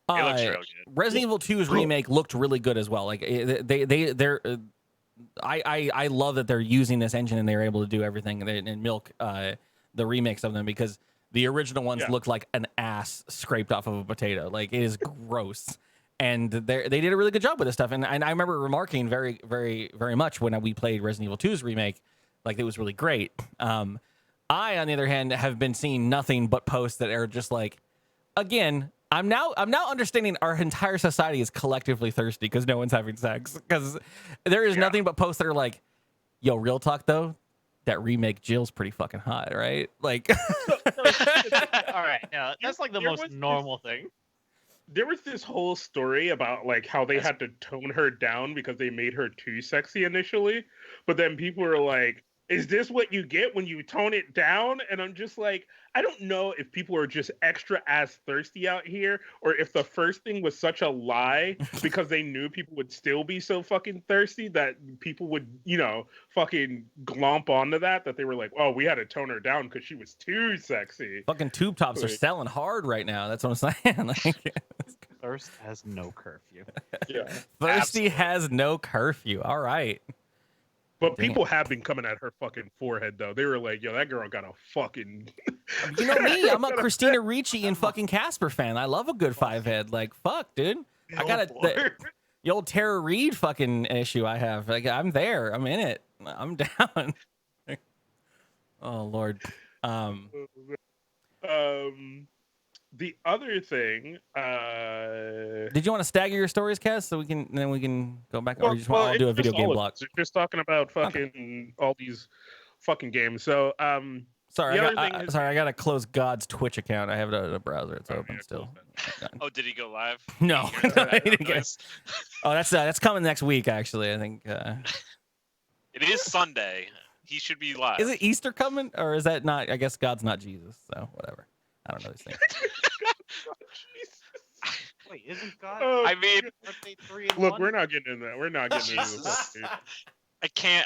It looks real good. Resident Evil 2's remake looked really good as well. Like I love that they're using this engine and they're able to do everything and milk the remakes of them, because the original ones looked like an ass scraped off of a potato. Like, it is gross. And they did a really good job with this stuff. And I remember remarking very, very, very much when we played Resident Evil 2's remake, like, it was really great. I, on the other hand, have been seeing nothing but posts that are just like, again, I'm now understanding our entire society is collectively thirsty because no one's having sex. Because there is nothing but posts that are like, yo, real talk though, that remake Jill's pretty fucking hot, right? Like, All right, no, that's like the most normal thing. There was this whole story about like how they had to tone her down because they made her too sexy initially, but then people were like, is this what you get when you tone it down? And I'm just like, I don't know if people are just extra ass thirsty out here, or if the first thing was such a lie because they knew people would still be so fucking thirsty that people would, fucking glomp onto that they were like, oh, we had to tone her down because she was too sexy. fucking tube tops are selling hard right now. That's what I'm saying. Like, Thirst has no curfew. Yeah. thirsty has no curfew. All right. But Dang people have been coming at her fucking forehead though. They were like, "Yo, that girl got a fucking." You know me, I'm a Christina Ricci and fucking Casper fan. I love a good 5-head. Like, fuck, dude. I got the old Tara Reid fucking issue I have. Like, I'm there. I'm in it. I'm down. Oh Lord. The other thing. Did you want to stagger your stories, Kaz, so we can go back, or you just want to do a video game block? We're just talking about fucking all these fucking games. So Sorry, the I other thing is- gotta close God's Twitch account. I have it in a browser. It's open yeah, still. Oh, did he go live? No, You hear that he didn't get- noise? Oh, that's coming next week. Actually, I think. It is Sunday. He should be live. Is it Easter coming, or is that not? I guess God's not Jesus, so whatever. I don't know these things. Wait, isn't God? I mean, Update 3 and Look, 1? we're not getting into that. We're not getting into Jesus. this. I can't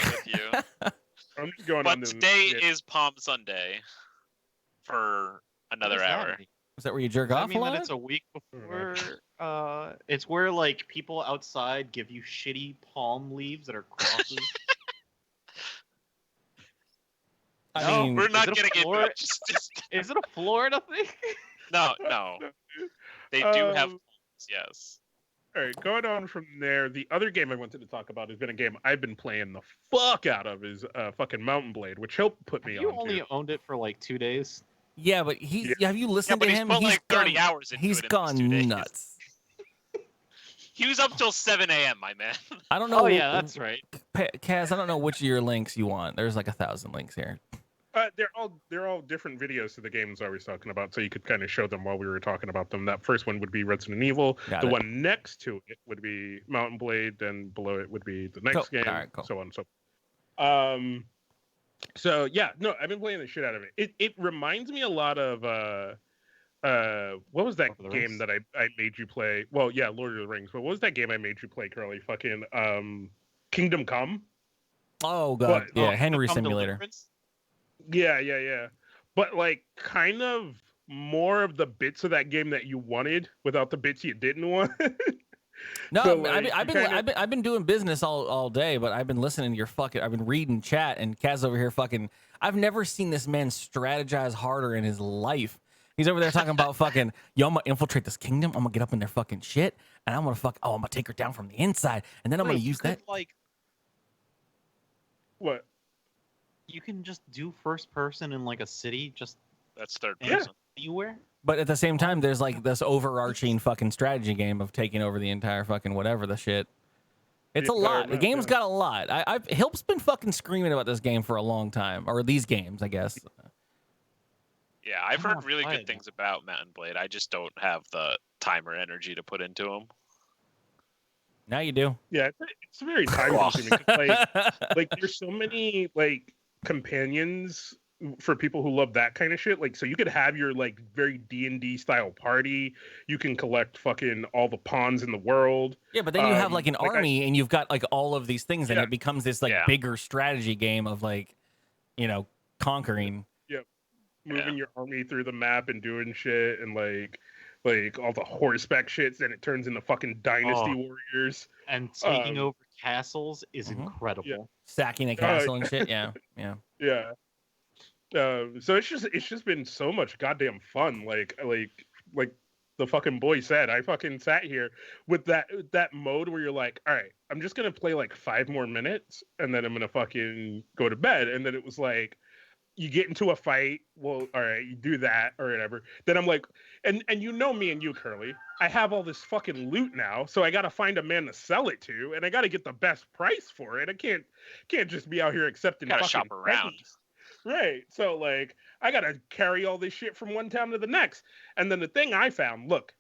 with you. I'm just going But on to today yeah. is Palm Sunday for another hour. Is that where you jerk Does that off a mean lot? that it's a week before? It's where like people outside give you shitty palm leaves that are crosses. I No, mean, We're Is not it a getting into floor- it. Just Is it a Florida thing? no. They do have Um, palms, yes. All right, going on from there, the other game I wanted to talk about has been a game I've been playing the fuck out of is fucking Mountain Blade, which helped put me You on. only owned it for like 2 days. yeah, but have you listened but to he's him? put like 30 gone, hours into he's it in those 2 days. gone nuts. He was up till 7 a.m., my man. I don't know. Oh yeah, that's right. Kaz, I don't know which of your links you want. There's like 1,000 links here. They're all different videos to the games I was talking about, so you could kind of show them while we were talking about them. That first one would be Resident Evil. Got the it. one next to it would be Mountain Blade, then below it would be the next Cool. game, All right, cool. so on and so forth. So yeah, no, I've been playing the shit out of it. It reminds me a lot of what was that Lord of the game Rings? that I made you play? Well, yeah, Lord of the Rings. But what was that game I made you play, Curly? Fucking Kingdom Come. Oh god, But- yeah, Henry Become Simulator. Deliverance? Yeah. But like kind of more of the bits of that game that you wanted without the bits you didn't want. No, So, I've like, been I've been doing business all day, but I've been listening to your fucking. I've been reading chat, and Kaz over here fucking. I've never seen this man strategize harder in his life. He's over there talking about fucking. Yo, I'm gonna infiltrate this kingdom. I'm gonna get up in their fucking shit, and I'm gonna I'm gonna take her down from the inside, and then I'm Wait, gonna you use could, that. like What? you can just do first person in like a city, just That's third Yeah. person. anywhere. But at the same time, there's like this overarching fucking strategy game of taking over the entire fucking whatever the shit. It's The a entire lot. The map, game's yeah. got a lot. Hilp's been fucking screaming about this game for a long time, or these games, I guess. Yeah, I've I heard wanna really play good it. things about Mountain Blade. I just don't have the time or energy to put into them. Now you do. Yeah, it's very time consuming. Like there's so many like companions for people who love that kind of shit. Like so you could have your like very D&D style party. You can collect fucking all the pawns in the world. Yeah, but then you have like an like army, and you've got like all of these things, and Yeah. it becomes this like Yeah. bigger strategy game of like, conquering. Moving your army through the map and doing shit and like all the horseback shits, then it turns into fucking dynasty Oh. warriors. And taking Um, over castles is Mhm. incredible. Sacking a castle and shit. Yeah. Yeah. So it's just been so much goddamn fun. Like the fucking boy said, I fucking sat here with that mode where you're like, all right, I'm just gonna play like 5 more minutes and then I'm gonna fucking go to bed. And then it was like, you get into a fight, well, all right, you do that or whatever. Then I'm like, and you know me and you, Curly, I have all this fucking loot now, so I gotta find a man to sell it to, and I gotta get the best price for it. I can't just be out here accepting Gotta fucking shop around. pennies. Right. So like I gotta carry all this shit from one town to the next. And then the thing I found, look,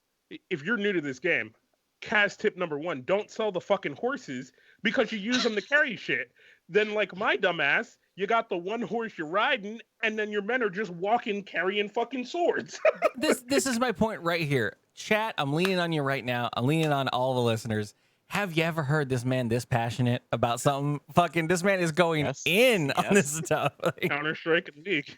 if you're new to this game, Kaz tip number 1, don't sell the fucking horses because you use them to carry shit. Then like my dumbass, you got the one horse you're riding, and then your men are just walking carrying fucking swords. This is my point right here. Chat, I'm leaning on you right now. I'm leaning on all the listeners. Have you ever heard this man this passionate about something? Fucking, this man is going Yes. in on this stuff. Like, Counter-Strike and League.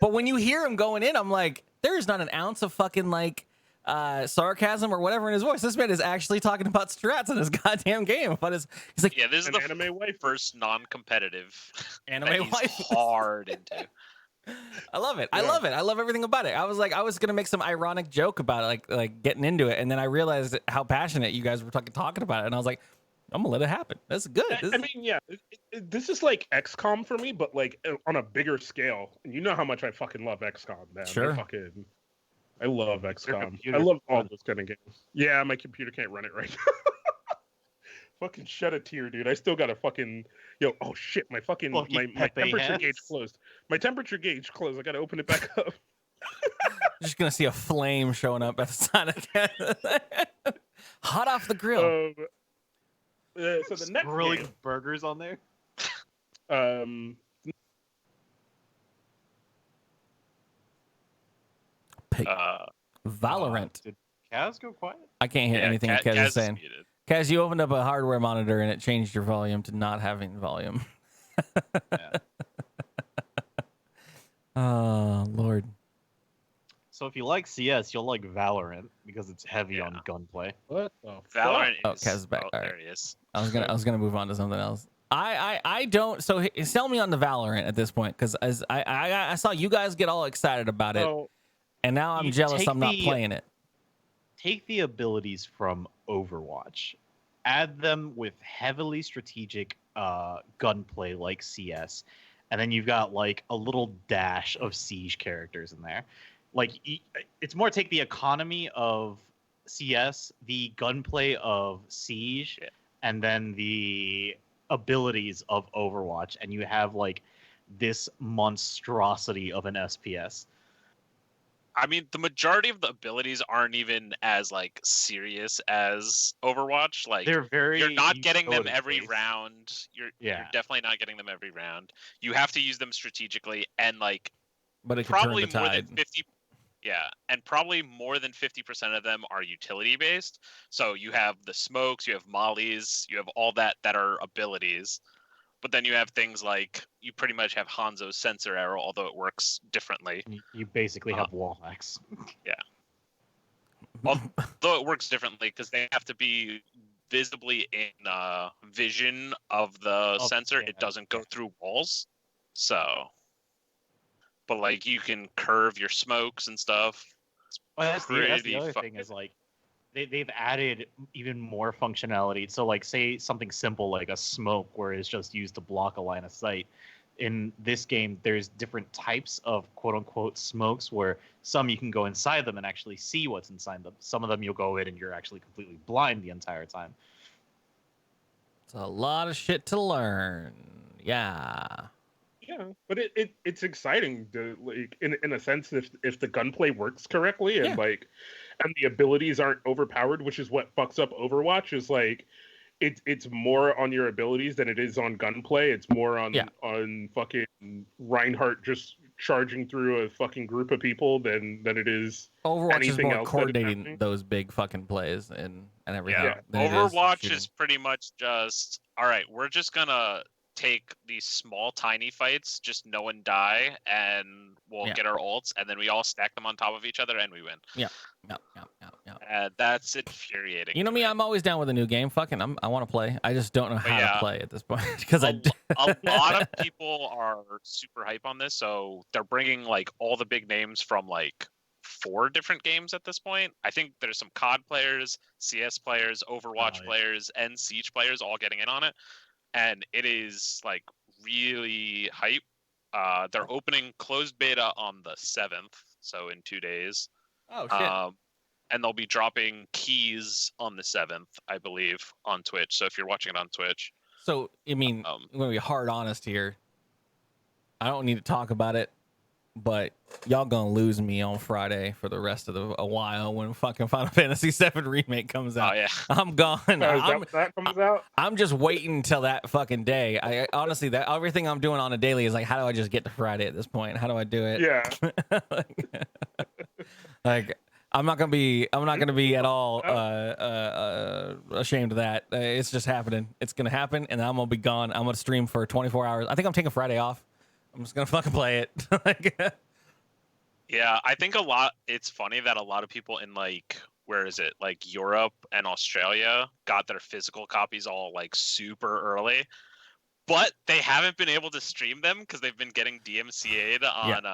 but when you hear him going in, I'm like, there's not an ounce of fucking like sarcasm or whatever in his voice. This man is actually talking about strats in his goddamn game. But he's like, Yeah, this is An the anime wife. first non-competitive Anime that he's wife. hard into. I love it. I Yeah. love it. I love everything about it. I was gonna make some ironic joke about it, like getting into it, and then I realized how passionate you guys were talking about it, and I was like, I'm gonna let it happen. That's good. I mean, yeah, this is like XCOM for me, but like on a bigger scale. And you know how much I fucking love XCOM, man. Sure. I love XCOM. I computer love all runs- those kind of games. Yeah, my computer can't run it right now. Fucking shed a tear, dude. I still got a fucking oh shit, my fucking Fucking my Pepe temperature hands. gauge closed. My temperature gauge closed. I gotta open it back up. Just gonna see a flame showing up at the side of hot off the grill. So the next grilling game, burgers on there. Pick Valorant. Did Kaz go quiet? I can't hear anything that Kaz is saying. muted. Kaz, you opened up a hardware monitor and it changed your volume to not having volume. Yeah. Oh Lord. So if you like CS, you'll like Valorant because it's heavy Yeah. on gunplay. what the Valorant Oh, is... Kaz is back. Oh, All right. there he is. I was gonna move on to something else. I don't. So sell me on the Valorant at this point, because as I saw you guys get all excited about it, So, and now I'm you jealous take I'm not the- playing it. Take the abilities from Overwatch, add them with heavily strategic gunplay like CS, and then you've got like a little dash of Siege characters in there. Like it's more take the economy of CS, the gunplay of Siege, Yeah. and then the abilities of Overwatch, and you have like this monstrosity of an SPS. I mean, the majority of the abilities aren't even as like serious as Overwatch. Like They're very you're not getting them utility every based. round. You're Yeah. definitely not getting them every round. You have to use them strategically, and like But it could turn probably the more tide. than 50. Yeah, and probably more than 50% of them are utility based. So you have the smokes, you have mollies, you have all that are abilities. But then you have things like you pretty much have Hanzo's sensor arrow, although it works differently. You basically have wall hacks. Though it works differently because they have to be visibly in vision of the sensor. yeah, It doesn't go yeah. through walls. So, but like you can curve your smokes and stuff. Well, that's the Pretty other fucking- thing is like they've added even more functionality. So like say something simple like a smoke where it's just used to block a line of sight. In this game, there's different types of quote unquote smokes where some you can go inside them and actually see what's inside them. Some of them you'll go in and you're actually completely blind the entire time. It's a lot of shit to learn. Yeah. yeah, but it's exciting to like in a sense if the gunplay works correctly and Yeah. like and the abilities aren't overpowered, which is what fucks up Overwatch. Is like it's more on your abilities than it is on gunplay. It's more on Yeah. on fucking Reinhardt just charging through a fucking group of people than it is. Overwatch is Anything more else that is coordinating happening? those big fucking plays and everything. Yeah, than it is Overwatch shooting. is pretty much just all right. We're just gonna take these small, tiny fights, just no one die, and we'll Yeah. get our ults, and then we all stack them on top of each other, and we win. Yep. That's infuriating. You know to me, I'm always down with a new game. Fucking, I want to play. I just don't know how to yeah. play at this point because a lot of people are super hype on this, so they're bringing like all the big names from like 4 different games at this point. I think there's some COD players, CS players, Overwatch yeah. players, and Siege players all getting in on it, and it is like really hype. They're opening closed beta on the 7th, so in 2 days. Oh shit. And they'll be dropping keys on the 7th, I believe, on Twitch. So if you're watching it on Twitch, So I mean, um, I'm gonna be hard honest here. I don't need to talk about it, but y'all gonna lose me on Friday for the rest of a while when fucking Final Fantasy VII Remake comes oh out. yeah, I'm gone. Is that when that comes out? I'm just waiting until that fucking day. I honestly, that everything I'm doing on a daily is like, how do I just get to Friday at this point? How do I do it? Yeah. like I'm not gonna be at all ashamed of that. It's just happening. It's gonna happen, and I'm gonna be gone. I'm gonna stream for 24 hours. I think I'm taking Friday off. I'm just gonna fucking play it. Yeah, I think it's funny that a lot of people in like, where is it? Like Europe and Australia got their physical copies all like super early, but they haven't been able to stream them because they've been getting DMCA'd Yeah. on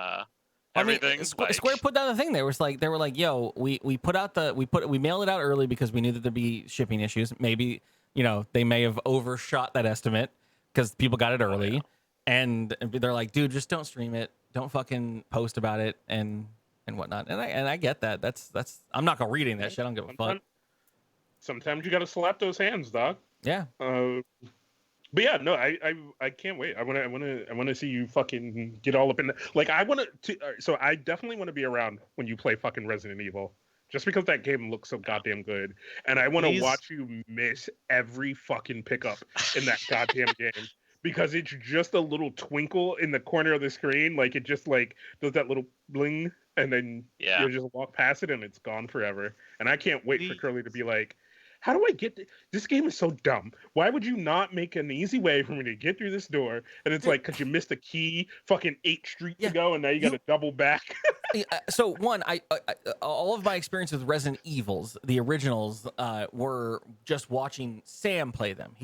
I mean, everything. Square put down the thing. They were like, yo, we mailed it out early because we knew that there'd be shipping issues. Maybe, they may have overshot that estimate because people got it early. yeah. And they're like, dude, just don't stream it. Don't fucking post about it and whatnot. And I get that. That's I'm not gonna read any of that shit. I don't give a fuck. Sometimes you gotta slap those hands, dog. Yeah. But yeah, no, I can't wait. I wanna see you fucking get all up in the, like, so I definitely want to be around when you play fucking Resident Evil, just because that game looks so goddamn good, and I want to watch you miss every fucking pickup in that goddamn game, because it's just a little twinkle in the corner of the screen, like it just like does that little bling, and then you just walk past it and it's gone forever. And I can't wait for Curly to be like, how do I get this game is so dumb. Why would you not make an easy way for me to get through this door? And it's like, because you missed a key fucking 8 streets ago, and now you got to double back. So one, I all of my experience with Resident Evils, the originals, were just watching Sam play them.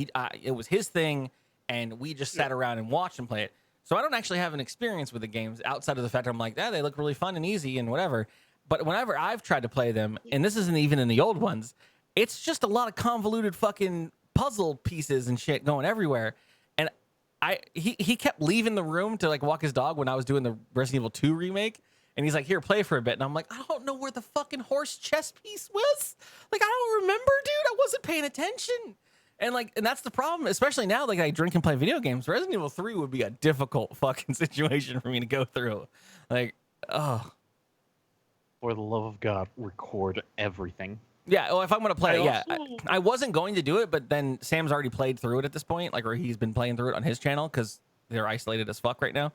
It was his thing, and we just sat around and watched him play it. So I don't actually have an experience with the games outside of the fact I'm like, they look really fun and easy and whatever. But whenever I've tried to play them, and this isn't even in the old ones, it's just a lot of convoluted fucking puzzle pieces and shit going everywhere. And he kept leaving the room to like walk his dog when I was doing the Resident Evil 2 remake. And he's like, here, play for a bit. And I'm like, I don't know where the fucking horse chess piece was. Like, I don't remember, dude. I wasn't paying attention. And that's the problem, especially now, like I drink and play video games. Resident Evil 3 would be a difficult fucking situation for me to go through. Like, oh. For the love of God, record everything. Yeah, well, if I'm going to play it, I wasn't going to do it, but then Sam's already played through it at this point, like, or he's been playing through it on his channel because they're isolated as fuck right now.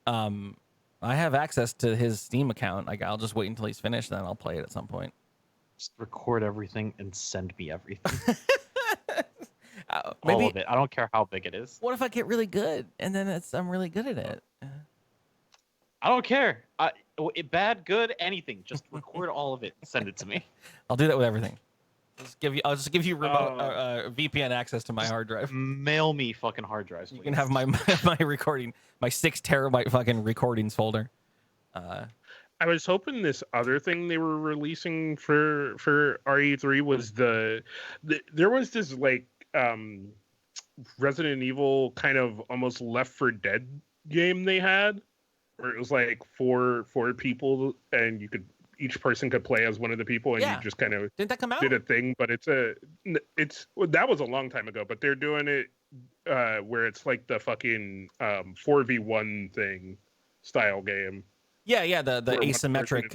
I have access to his Steam account. Like, I'll just wait until he's finished, then I'll play it at some point. Just record everything and send me everything. Maybe, all of it. I don't care how big it is. What if I get really good and then I'm really good at it? I don't care. Bad, good, anything. Just record all of it and send it to me. I'll do that with everything. I'll just give you remote VPN access to my hard drive. Mail me fucking hard drives, please. You can have my recording, my 6 terabyte fucking recordings folder. I was hoping this other thing they were releasing for RE3 was there was this like Resident Evil kind of almost Left 4 Dead game they had, where it was like four people, and each person could play as one of the people, and you just kind of didn't that come out? Did a thing. But that was a long time ago. But they're doing it where it's like the fucking 4v1 thing style game. Yeah, the asymmetric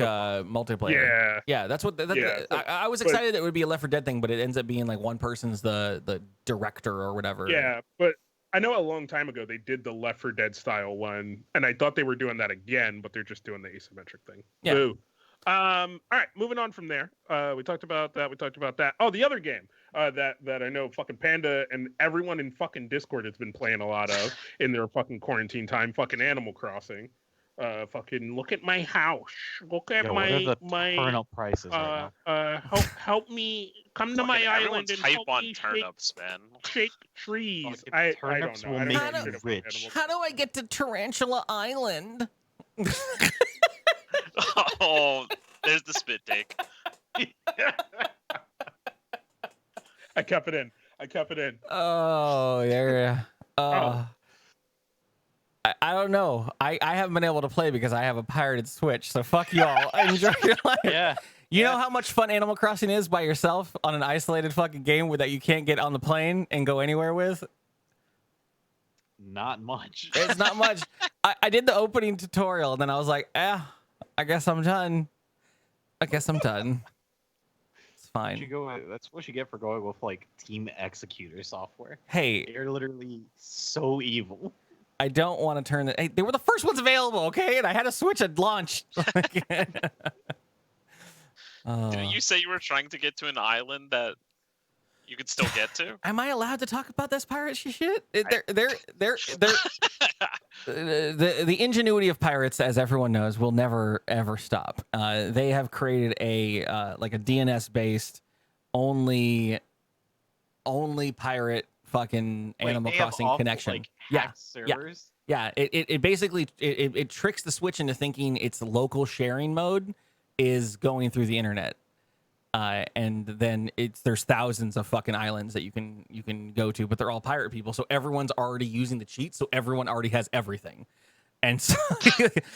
multiplayer. Yeah, that's what. I was excited that it would be a Left 4 Dead thing, but it ends up being like one person's the director or whatever. Yeah, but I know a long time ago they did the Left 4 Dead style one, and I thought they were doing that again, but they're just doing the asymmetric thing. Yeah. Boo. All right, moving on from there. We talked about that. Oh, the other game that I know fucking Panda and everyone in fucking Discord has been playing a lot of in their fucking quarantine time. Fucking Animal Crossing. Fucking look at my house. Look at my turnip prices right now. Help me come to my island and hype help on me turnips, man. Shake trees. Turnips I don't know. will make you rich. How do I get to Tarantula Island? Oh, there's the spit take. I kept it in. Oh, yeah. I don't know. I haven't been able to play because I have a pirated Switch. So fuck y'all. Enjoy your life. Yeah. You know how much fun Animal Crossing is by yourself on an isolated fucking game that you can't get on the plane and go anywhere with? Not much. It's not much. I did the opening tutorial and then I was like, I guess I'm done. It's fine. That's what you get for going with like Team Executor software. Hey, they're literally so evil. I don't want to turn they were the first ones available, okay? And I had a Switch at launch. Didn't you say you were trying to get to an island that you could still get to? Am I allowed to talk about this pirate shit? The ingenuity of pirates, as everyone knows, will never ever stop. They have created a like a DNS based only pirate fucking Wait, Animal they have Crossing off, connection. like, Yeah, hacked servers? yeah. It basically it tricks the Switch into thinking its local sharing mode is going through the internet. And then there's thousands of fucking islands that you can go to, but they're all pirate people, so everyone's already using the cheat, so everyone already has everything. And so,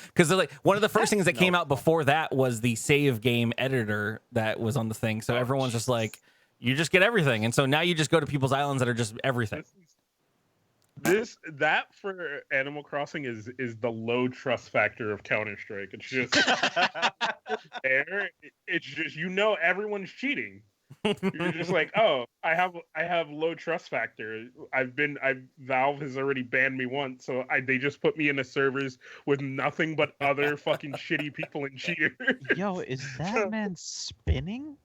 because they're like, one of the first things that came out before that was the save game editor that was on the thing, so everyone's just like, you just get everything, and so now you just go to people's islands that are just everything. That for Animal Crossing is the low trust factor of Counter-Strike. It's just there. It's just everyone's cheating. You're just like, oh, I have low trust factor. Valve has already banned me once, so they just put me into servers with nothing but other fucking shitty people and cheaters. Yo, is that man spinning?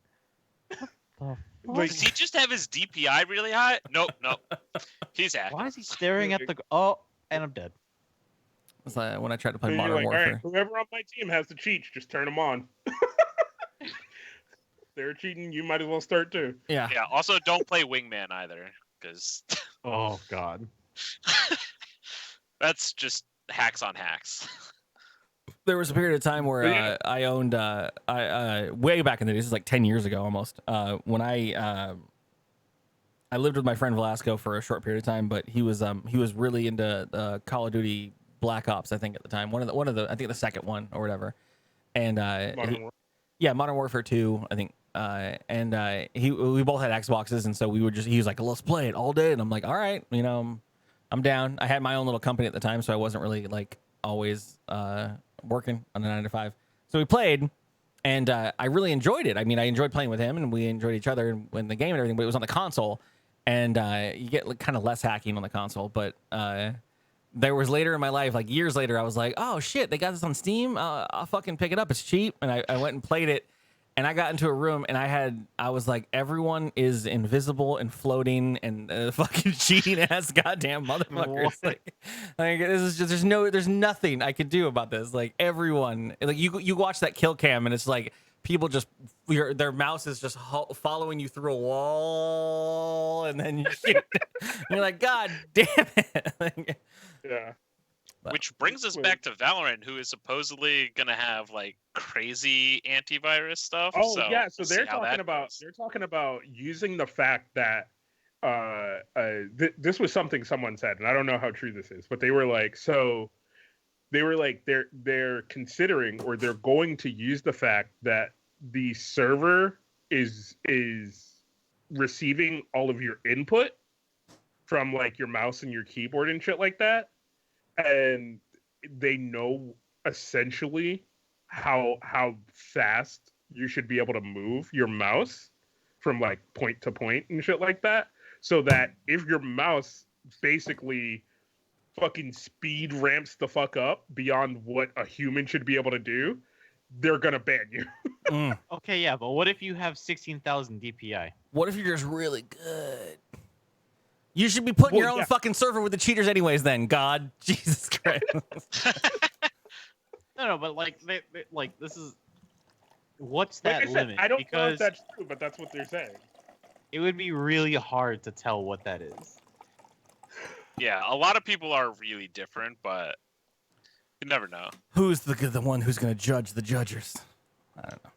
What the fuck? Does he just have his DPI really high? Nope. He's hacking. Why is he staring at the... Oh, and I'm dead. It's like when I tried to play So you're Modern like, all Warfare. right, whoever on my team has the cheats, just turn them on. If they're cheating, you might as well start too. Yeah. Yeah. Also, don't play Wingman either, because Oh, God. that's just hacks on hacks. There was a period of time where Yeah. I owned way back in the days, this is like 10 years ago almost, when I lived with my friend Velasco for a short period of time, but he was really into Call of Duty Black Ops, I think, at the time, one of the I think the second one or whatever, and Modern Warfare 2, I think, we both had Xboxes, and so he was like, let's play it all day, and I'm like, all right, I'm down. I had my own little company at the time, so I wasn't really like always working on a 9 to 5. So we played, and I really enjoyed it. I mean, I enjoyed playing with him, and we enjoyed each other in the game and everything. But it was on the console, and you get like, kind of less hacking on the console. But there was later in my life, like years later, I was like, oh shit, they got this on Steam. I'll fucking pick it up. It's cheap, and I went and played it. And I got into a room, and I was like, everyone is invisible and floating and fucking cheating ass goddamn motherfuckers. Like this is just there's nothing I could do about this. Like everyone, like you watch that kill cam, and it's like people just their mouse is just following you through a wall, and then you shoot. You're like, God damn it! Like, Yeah. Which brings us back to Valorant, who is supposedly going to have like crazy antivirus stuff. Oh so yeah, so we'll see they're how that talking goes. about using the fact that this was something someone said, and I don't know how true this is, but they were like, they're considering, or they're going to use the fact that the server is receiving all of your input from like your mouse and your keyboard and shit like that, and they know essentially how fast you should be able to move your mouse from like point to point and shit like that, so that if your mouse basically fucking speed ramps the fuck up beyond what a human should be able to do, they're gonna ban you. Okay, yeah, but what if you have 16,000 DPI? what if you're just really good? You should be putting your own fucking server with the cheaters anyways then, God. Jesus Christ. No, but like, like this is... What's Like that I said, limit? I don't know Because if that's true, but that's what they're saying. it would be really hard to tell what that is. Yeah, a lot of people are really different, but you never know. Who's the one who's going to judge the judgers? I don't know.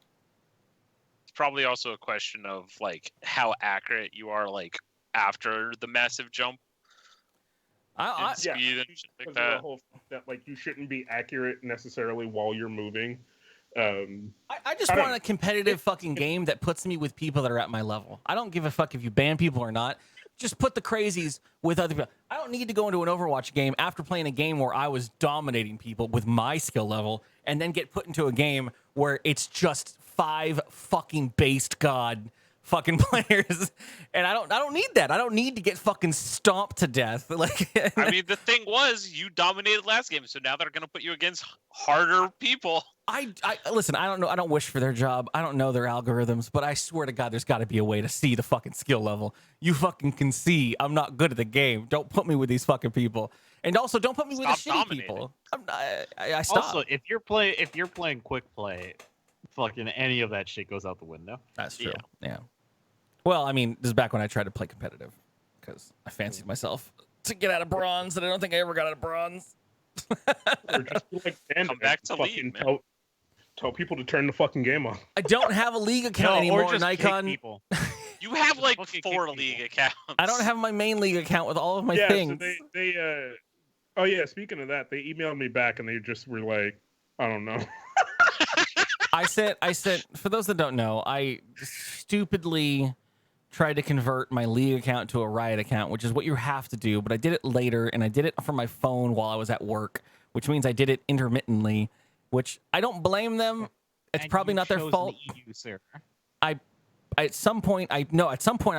It's probably also a question of like how accurate you are, like after the massive jump in speed and shit like Because of that. the whole that like you shouldn't be accurate necessarily while you're moving. I just want a competitive fucking game that puts me with people that are at my level. I don't give a fuck if you ban people or not. Just put the crazies with other people. I don't need to go into an Overwatch game after playing a game where I was dominating people with my skill level and then get put into a game where it's just 5 fucking based god fucking players. And I don't need that. I don't need to get fucking stomped to death. Like I mean, the thing was, you dominated last game, so now they're gonna put you against harder people. I listen, I don't know. I don't wish for their job. I don't know their algorithms, but I swear to God, there's got to be a way to see the fucking skill level. You fucking can see I'm not good at the game. Don't put me with these fucking people. And also, don't put me with the Stop shitty dominating. people. I stop. Also, if you're playing quick play, fucking any of that shit goes out the window. That's true. Yeah. Well, I mean, this is back when I tried to play competitive because I fancied myself to get out of bronze, and I don't think I ever got out of bronze. Or just be like, Come back to league, man. Tell people to turn the fucking game off. I don't have a league account No, anymore, or just kick Nikon. people. You have like Fucking 4 kick league people. accounts. I don't have my main league account with all of my Yeah, things. so they oh yeah, speaking of that, they emailed me back and they just were like, I don't know. I sent. For those that don't know, I stupidly tried to convert my league account to a Riot account, which is what you have to do. But I did it later, and I did it from my phone while I was at work, which means I did it intermittently. Which I don't blame them. It's And probably you not their chose fault. an EU server. At some point I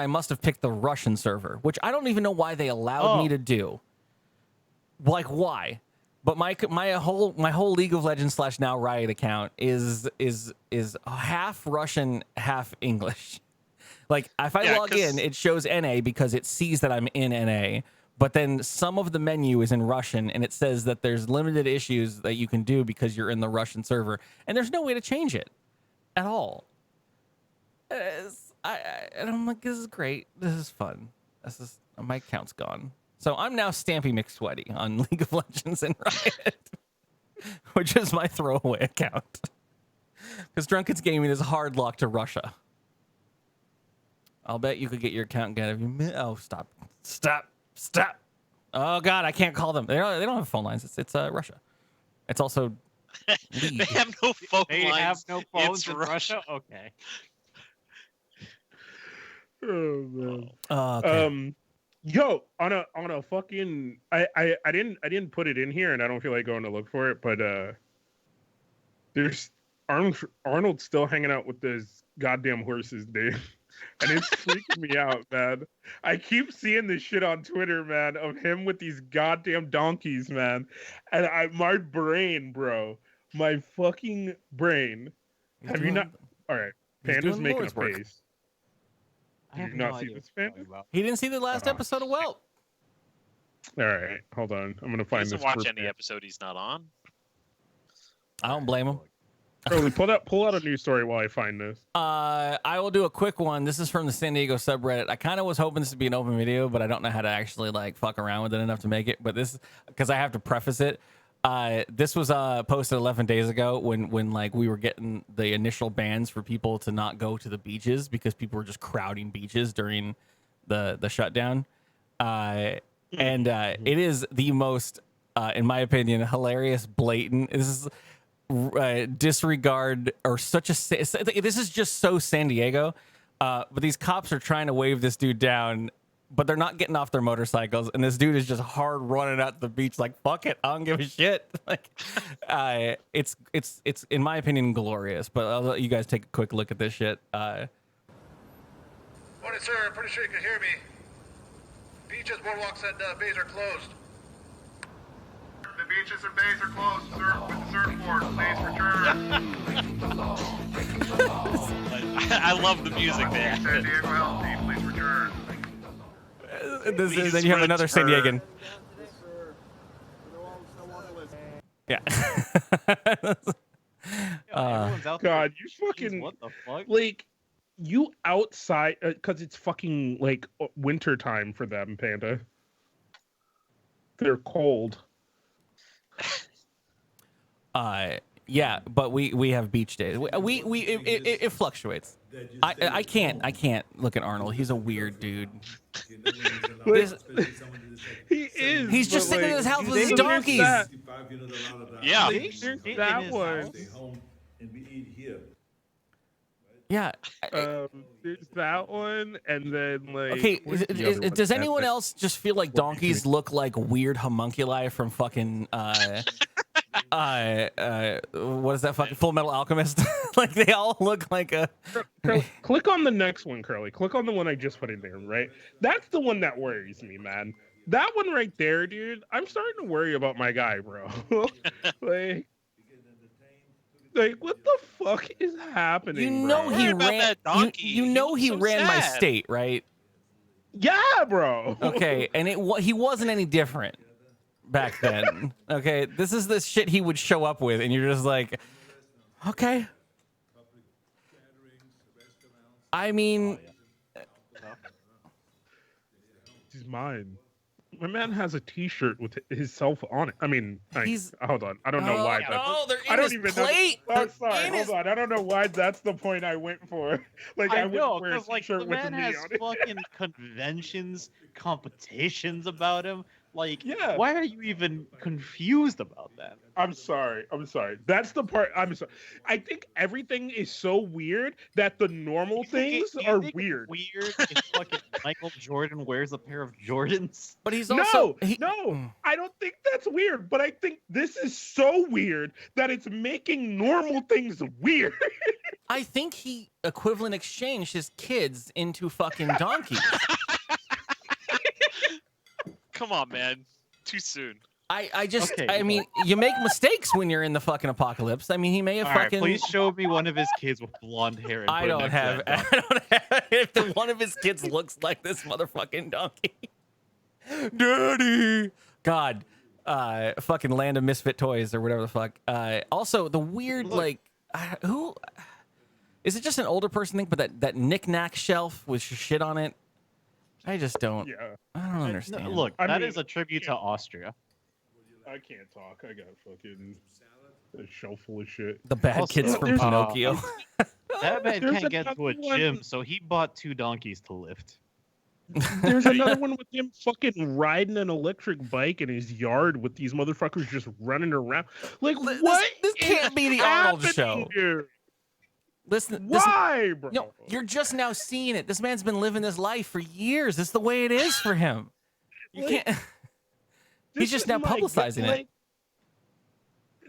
must have picked the Russian server, which I don't even know why they allowed me to do. Like why? But my whole League of Legends / now Riot account is half Russian, half English. Like if I log in, it shows NA because it sees that I'm in NA. But then some of the menu is in Russian, and it says that there's limited issues that you can do because you're in the Russian server, and there's no way to change it at all. And I'm like, this is great. This is fun. My account's gone. So I'm now Stampy McSweaty on League of Legends and Riot, which is my throwaway account. Because Drunken's Gaming is hard locked to Russia. I'll bet you could get your account again if you. Oh, stop. Oh God, I can't call them. They don't have phone lines. It's Russia. It's also. They have no phone They lines. have no phones It's in Russia? Okay. Oh man. Okay. Yo, on a fucking I didn't put it in here and I don't feel like going to look for it, but there's Arnold's still hanging out with those goddamn horses, dude. And it's freaking me out, man. I keep seeing this shit on Twitter, man, of him with these goddamn donkeys, man. And my brain, bro, my fucking brain. Have you not? All right, Panda's doing making a Lord's work. face. I Did have you no not see idea this, what you're Panda? talking about. He didn't see the last episode of Whelp. All right, hold on. I'm gonna He find doesn't this. watch group any here. episode he's not on. I don't blame him. Curly, pull out a news story while I find this. I will do a quick one. This is from the San Diego subreddit. I kind of was hoping this would be an open video, but I don't know how to actually like fuck around with it enough to make it. But this, because I have to preface it. This was posted 11 days ago when like we were getting the initial bans for people to not go to the beaches because people were just crowding beaches during the shutdown. And it is the most, in my opinion, hilarious, blatant. This is disregard or such a. This is just so San Diego. But these cops are trying to wave this dude down, but they're not getting off their motorcycles, and this dude is just hard running out the beach like fuck it, I don't give a shit. Like, it's in my opinion glorious. But I'll let you guys take a quick look at this shit. Morning, sir. I'm pretty sure you can hear me. Beaches, boardwalks, and bays are closed. The beaches and bays are closed, sir. With the surfboard, please return. I love the music there. San Diego LT, please return. Then you have another San Diegan. Yeah. Everyone's out there. God, you fucking What the fuck? like you outside because it's fucking like winter time for them, Panda. They're cold. Yeah, but we have beach days. It fluctuates. I can't look at Arnold. He's a weird dude. He is. He's just but, sitting in his house with his there's donkeys. that- Yeah. There's In that his one. house. Yeah. There's that one, and then like. Okay. where's the other one? Does anyone That's it. else just feel like donkeys look like weird homunculi from fucking what is that fucking Full Metal Alchemist? Like they all look like a. Click on the next one, Curly. Click on the one I just put in there, right? That's the one that worries me, man. That one right there, dude. I'm starting to worry about my guy, bro. like what the fuck is happening? You know bro? he Worry about ran. that donkey. You know He he looks so ran my sad. state, right? Yeah, bro. Okay, and he wasn't any different. back then. Okay, this is the shit he would show up with, and you're just like, okay. I mean, He's mine. My man has a T-shirt with himself on it. I mean, hold on. I don't know why. they're in I don't his even plate. know. Oh, sorry. Hold on. I don't know why that's the point I went for. Like I know, wouldn't wear a because like T-shirt the with man me has on it. fucking conventions, competitions about him. Like, Yeah. why are you even confused about that? I'm sorry. That's the part. I'm sorry. I think everything is so weird that the normal things Do you are think weird. It's weird if fucking Michael Jordan wears a pair of Jordans. But he's also No, I don't think that's weird. But I think this is so weird that it's making normal things weird. I think he equivalent exchanged his kids into fucking donkeys. Come on, man. Too soon. I mean, you make mistakes when you're in the fucking apocalypse. I mean, he may have All right, fucking. please show me one of his kids with blonde hair. And I don't have. If one of his kids looks like this motherfucking donkey, Daddy. God, fucking Land of Misfit Toys or whatever the fuck. Also, the weird who is it? Just an older person thing, but that knick-knack shelf with shit on it. I just don't. Yeah. I don't understand. No, look, that is a tribute to Austria. I can't talk. I got fucking a shelf full of shit. The bad Also, kids from there's- Pinocchio. That man There's can't get to a another one. gym, so he bought 2 donkeys to lift. There's another one with him fucking riding an electric bike in his yard with these motherfuckers just running around. Like, what? This can't be the Arnold happening show. here? Listen, Why, bro? No, you're just now seeing it. This man's been living this life for years. It's the way it is for him. You Like, can't. He's just now publicizing it.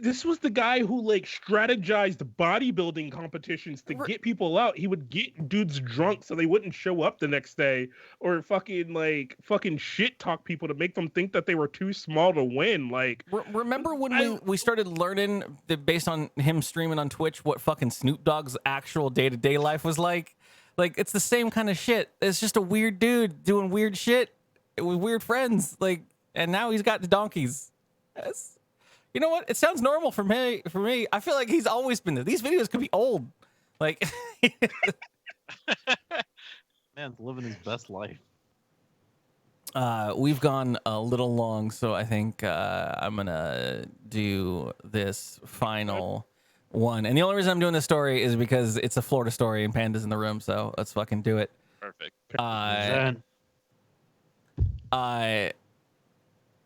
This was the guy who like strategized bodybuilding competitions to get people out. He would get dudes drunk so they wouldn't show up the next day, or fucking shit talk people to make them think that they were too small to win. Like, Remember when we started learning based on him streaming on Twitch what fucking Snoop Dogg's actual day-to-day life was like? Like, it's the same kind of shit. It's just a weird dude doing weird shit with weird friends. Like, and now he's got the donkeys. You know what? It sounds normal for me. I feel like he's always been there. These videos could be old. Like, Man's living his best life. we've gone a little long, so I think I'm gonna do this final one. And the only reason I'm doing this story is because it's a Florida story and Panda's in the room. So let's fucking do it. Perfect.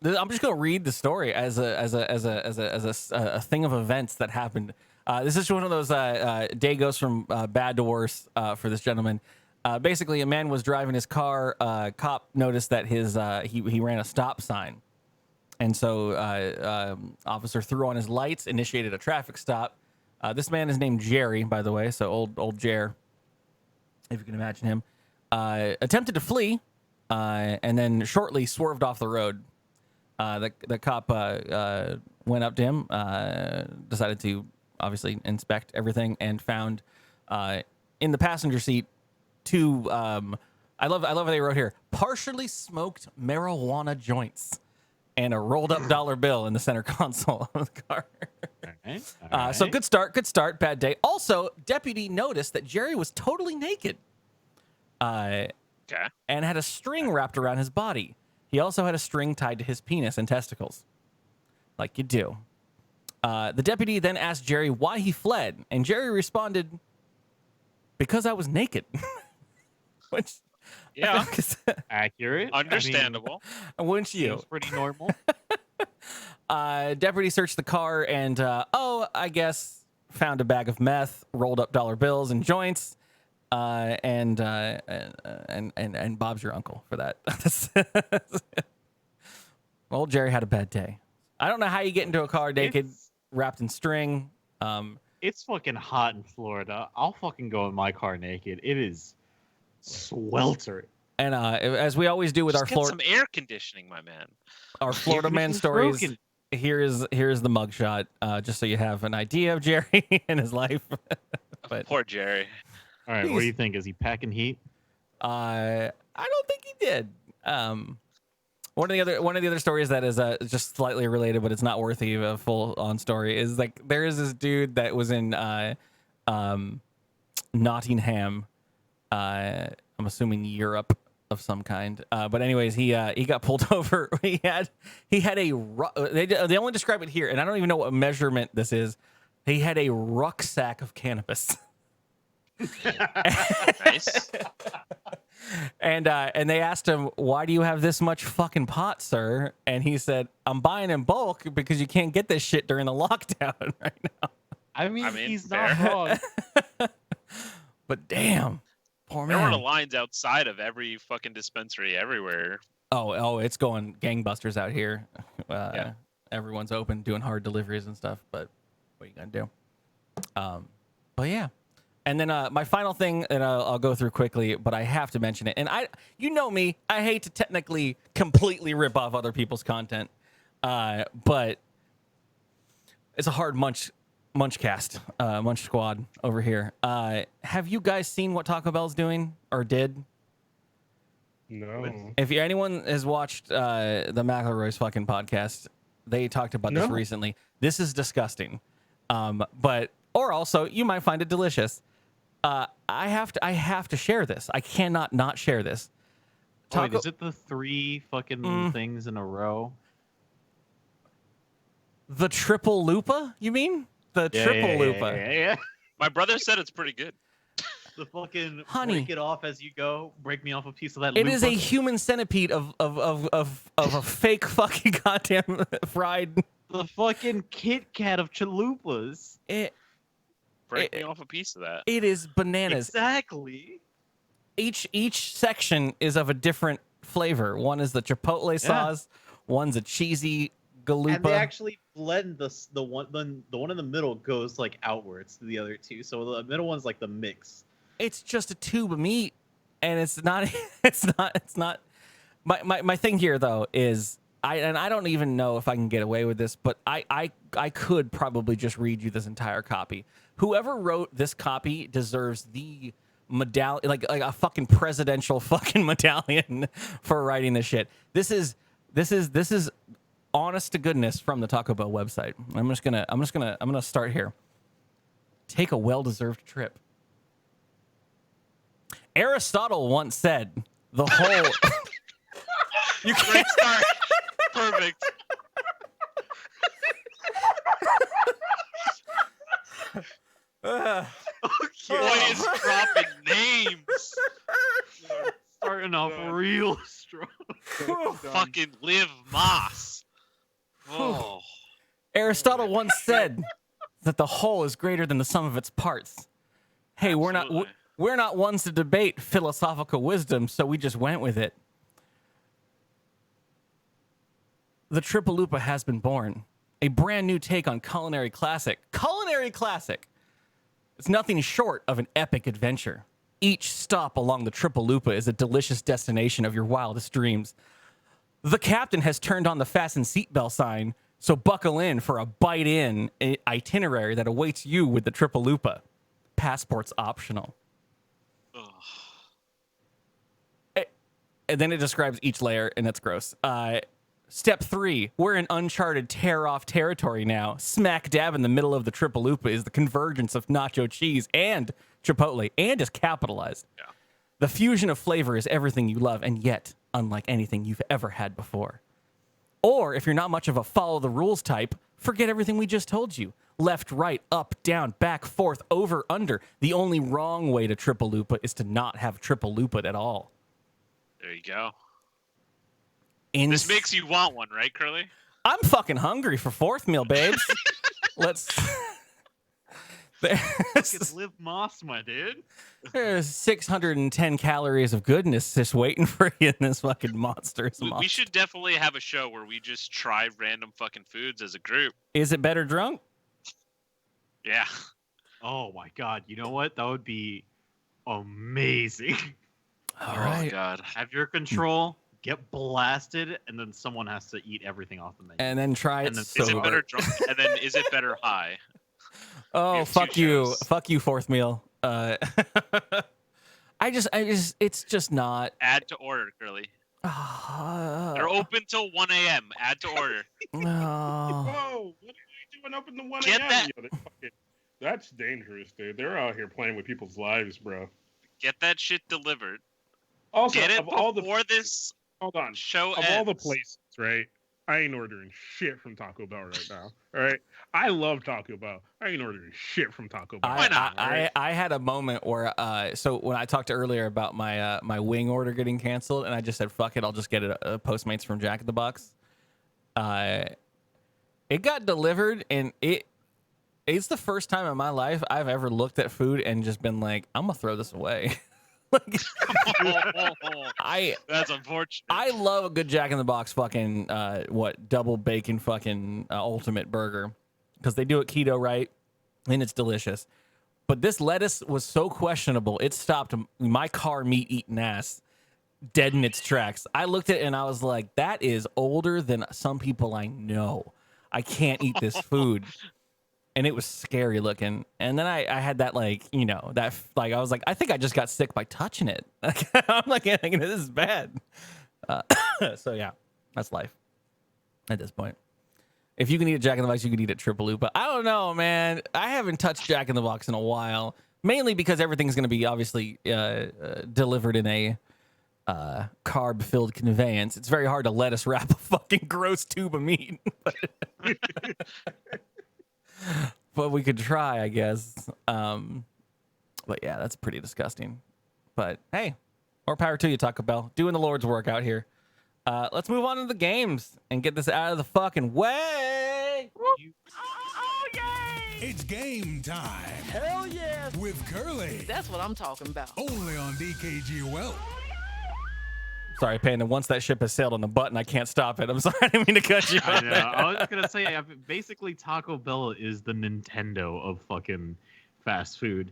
I'm just gonna read the story as a thing of events that happened. This is one of those day goes from bad to worse for this gentleman. Basically, a man was driving his car. Cop noticed that he ran a stop sign, and so officer threw on his lights, initiated a traffic stop. This man is named Jerry, by the way, so old Jer, if you can imagine him. Attempted to flee, and then shortly swerved off the road. The cop went up to him, decided to obviously inspect everything, and found in the passenger seat 2. I love how they wrote here: partially smoked marijuana joints and a rolled up dollar bill in the center console of the car. All right. So good start, bad day. Also, deputy noticed that Jerry was totally naked, and had a string wrapped around his body. He also had a string tied to his penis and testicles, like you do. The deputy then asked Jerry why he fled, and Jerry responded, "Because I was naked." Which, Yeah, I think is Accurate. understandable. wouldn't I mean, you? seems pretty normal. Deputy searched the car and, I guess found a bag of meth, rolled up dollar bills and joints, and Bob's your uncle for that. Old Jerry had a bad day. I don't know how you get into a car naked, wrapped in string. It's fucking hot in Florida. I'll fucking go in my car naked. It is sweltering. And as we always do with Just our get Florida, some air conditioning, my man. our Florida man conditioning's stories. broken. Here's the mugshot, just so you have an idea of Jerry and his life. But Poor Jerry. All right, what do you think? Is he packing heat? I don't think he did. One of the other stories that is just slightly related, but it's not worthy of a full on story, is like there is this dude that was in Nottingham, I'm assuming Europe of some kind. But anyways, he got pulled over. He had a they only describe it here, and I don't even know what measurement this is. He had a rucksack of cannabis. Nice. And they asked him, "Why do you have this much fucking pot, sir?" And he said, "I'm buying in bulk because you can't get this shit during the lockdown right now." I mean, he's not fair. wrong. But damn, poor There man. were lines outside of every fucking dispensary everywhere. Oh, it's going gangbusters out here. Yeah. Everyone's open, doing hard deliveries and stuff. But what are you gonna do? But yeah. And then my final thing, and I'll go through quickly, but I have to mention it. And you know me, I hate to technically completely rip off other people's content, but it's a hard munch squad over here. Have you guys seen what Taco Bell's doing or did? No. If anyone has watched the McElroy's fucking podcast, they talked about this recently. This is disgusting. Or also you might find it delicious. I have to share this. I cannot not share this. Wait, is it the 3 fucking things in a row? The triple lupa? You mean the triple lupa? Yeah. My brother said it's pretty good. The fucking Honey. break it off as you go. Break me off a piece of that. It is a lupa. human centipede of a fake fucking goddamn fried. The fucking Kit Kat of chalupas. Break me off a piece of that. It is bananas. Exactly. Each section is of a different flavor. One is the chipotle sauce. One's a cheesy galupa. And they actually blend the one in the middle goes like outwards to the other two. So the middle one's like the mix. It's just a tube of meat, and it's not. It's not. My thing here though is I don't even know if I can get away with this, but I could probably just read you this entire copy. Whoever wrote this copy deserves the medallion, like a fucking presidential fucking medallion for writing this shit. This is honest to goodness from the Taco Bell website. I'm gonna start here. Take a well-deserved trip. Aristotle once said, "The whole." You Great can't. start. Perfect. Okay. Boy is dropping names. Starting off real strong. Fucking Liv Moss. Oh. Aristotle once said that the whole is greater than the sum of its parts. Hey, Absolutely. we're not ones to debate philosophical wisdom, so we just went with it. The Triple Lupa has been born. A brand new take on culinary classic. Culinary classic! It's nothing short of an epic adventure. Each stop along the Triple Lupa is a delicious destination of your wildest dreams. The captain has turned on the fasten seatbelt sign, so buckle in for a bite-in itinerary that awaits you with the Triple Lupa. Passport's optional. Ugh. And then it describes each layer, and that's gross. Step 3, we're in uncharted tear-off territory now. Smack dab in the middle of the Triple Lupa is the convergence of nacho cheese and chipotle, and is capitalized. Yeah. The fusion of flavor is everything you love, and yet unlike anything you've ever had before. Or, if you're not much of a follow-the-rules type, forget everything we just told you. Left, right, up, down, back, forth, over, under. The only wrong way to Triple Lupa is to not have Triple Lupa at all. There you go. This This makes you want one, right, Curly? I'm fucking hungry for fourth meal, babes. Let's. Fucking Liv Moss, my dude. There's 610 calories of goodness just waiting for you in this fucking monster. We should definitely have a show where we just try random fucking foods as a group. Is it better drunk? Yeah. Oh my god, you know what? That would be amazing. All Oh, right. God. Have your control, get blasted, and then someone has to eat everything off the menu. And then try it. And then Is it sober. better drunk? And then is it better high? Oh, have fuck two you. shows. Fuck you, fourth meal. I just, it's just not. Add to order, Curly. They're open till 1 a.m. Add to order. No. Whoa, what are they doing open to 1 Get a.m.? that- That's dangerous, dude. They're out here playing with people's lives, bro. Get that shit delivered. Also, Get it of all the before this hold on, show of ends. all the places, right? I ain't ordering shit from Taco Bell right now. All right, I love Taco Bell. I ain't ordering shit from Taco Bell. Why not? I had a moment where so when I talked earlier about my my wing order getting canceled, and I just said fuck it, I'll just get it Postmates from Jack in the Box. It got delivered, and it's the first time in my life I've ever looked at food and just been like, I'm gonna throw this away. Like, That's unfortunate. I love a good Jack in the Box fucking double bacon fucking ultimate burger, because they do it keto right and it's delicious. But this lettuce was so questionable, it stopped my car meat eating ass dead in its tracks. I looked at it and I was like, that is older than some people I know. I can't eat this food. And it was scary looking. And then I had that, like, you know, that, like, I was like, I think I just got sick by touching it. I'm like, thinking this is bad. So, yeah, that's life at this point. If you can eat a Jack in the Box, you can eat a Triple Loop. But I don't know, man. I haven't touched Jack in the Box in a while, mainly because everything's going to be obviously delivered in a carb-filled conveyance. It's very hard to lettuce wrap a fucking gross tube of meat. But we could try, I guess. But yeah, that's pretty disgusting. But hey, more power to you, Taco Bell. Doing the Lord's work out here. Let's move on to the games and get this out of the fucking way. It's game time. Hell yeah. With Curly. That's what I'm talking about. Only on dkgWELP. Sorry, Panda. Once that ship has sailed on the button, I can't stop it. I'm sorry, I didn't mean to cut you. I know. I was just gonna say, basically, Taco Bell is the Nintendo of fucking fast food.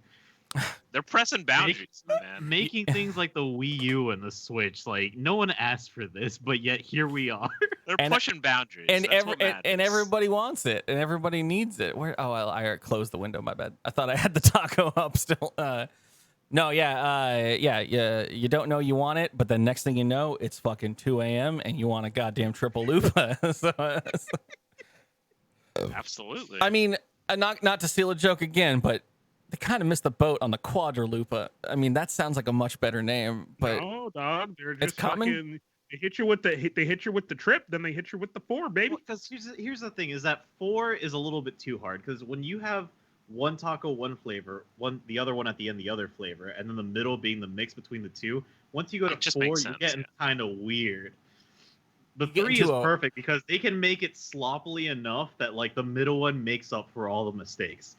They're pressing boundaries, man. Making things like the Wii U and the Switch, like no one asked for this, but yet here we are. They're And- pushing boundaries. And That's what and matters. everybody wants it, and everybody needs it. Where? Oh, I closed the window. My bad. I thought I had the taco up still. No, yeah. You don't know you want it, but the next thing you know, it's fucking 2 a.m. and you want a goddamn triple lupa. Absolutely. I mean, not to steal a joke again, but they kind of missed the boat on the quadrulupa. I mean, that sounds like a much better name, but No, dog. They're it's just coming? fucking. They hit you with the trip, then they hit you with the 4, baby. Because here's the thing: is that 4 is a little bit too hard. Because when you have one taco, one flavor, the other one at the end, the other flavor, and then the middle being the mix between the two. Once you go to It just 4, makes you're sense, getting yeah. kind of weird. The You get 3 into is a- perfect because they can make it sloppily enough that like the middle one makes up for all the mistakes.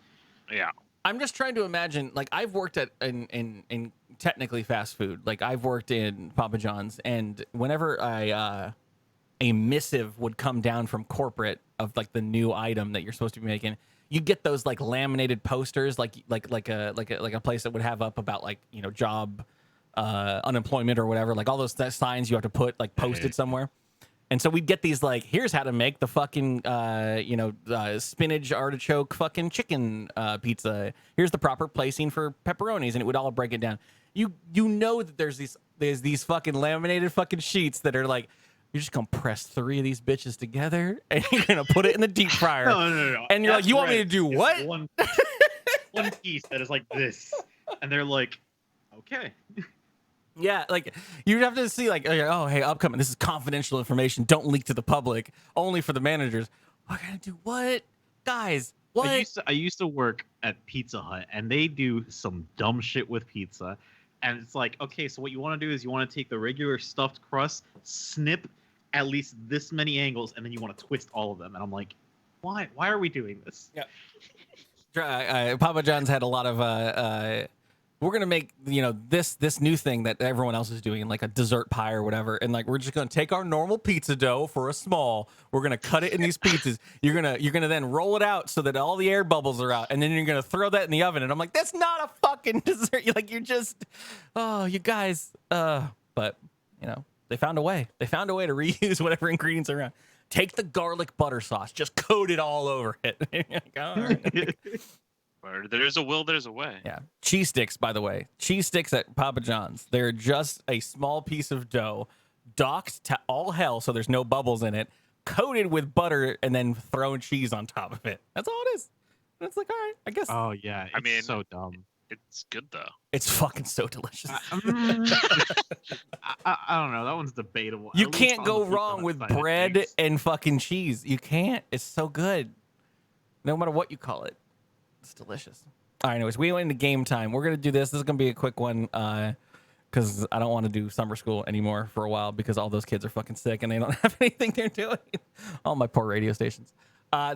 yeah. I'm just trying to imagine, like, I've worked at in technically fast food. Like, I've worked in Papa John's, and whenever a missive would come down from corporate of like the new item that you're supposed to be making, you get those like laminated posters, like a place that would have up about, like, you know, job unemployment or whatever, like all those signs you have to put like posted somewhere. And so we'd get these, like, here's how to make the fucking, spinach artichoke fucking chicken pizza. Here's the proper placing for pepperonis, and it would all break it down. You know that there's these fucking laminated fucking sheets that are like, you're just gonna press 3 of these bitches together and you're gonna put it in the deep fryer. No. And you're like, That's you want me to right. do It's what? One piece that is like this, and they're like, okay. Yeah, like, you'd have to see, like, oh, hey, upcoming, this is confidential information. Don't leak to the public. Only for the managers. I gotta do what? Guys, what? I used to work at Pizza Hut, and they do some dumb shit with pizza. And it's like, okay, so what you want to do is you want to take the regular stuffed crust, snip at least this many angles, and then you want to twist all of them. And I'm like, why? Why are we doing this? Papa John's had a lot of we're gonna make, you know, this new thing that everyone else is doing, like a dessert pie or whatever, and like we're just gonna take our normal pizza dough for a small, we're gonna cut it in these pizzas, you're gonna then roll it out so that all the air bubbles are out, and then you're gonna throw that in the oven. And I'm like, that's not a fucking dessert. You're just, oh, you guys, but you know, they found a way to reuse whatever ingredients are around. Take the garlic butter sauce, just coat it all over it. Like, all right. Where there's a will, there's a way. Yeah. Cheese sticks, by the way. Cheese sticks at Papa John's. They're just a small piece of dough docked to all hell, so there's no bubbles in it, coated with butter, and then thrown cheese on top of it. That's all it is. And it's like, all right, I guess Oh yeah, it's I mean, so dumb. It's good though. it's fucking so delicious. I don't know. That one's debatable. You At least can't on go the pizza wrong Hut with side of bread things. and fucking cheese. You can't. It's so good. No matter what you call it. It's delicious. All right, anyways, we went into game time. We're going to do this. This is going to be a quick one because I don't want to do summer school anymore for a while because all those kids are fucking sick and they don't have anything they're doing. All my poor radio stations.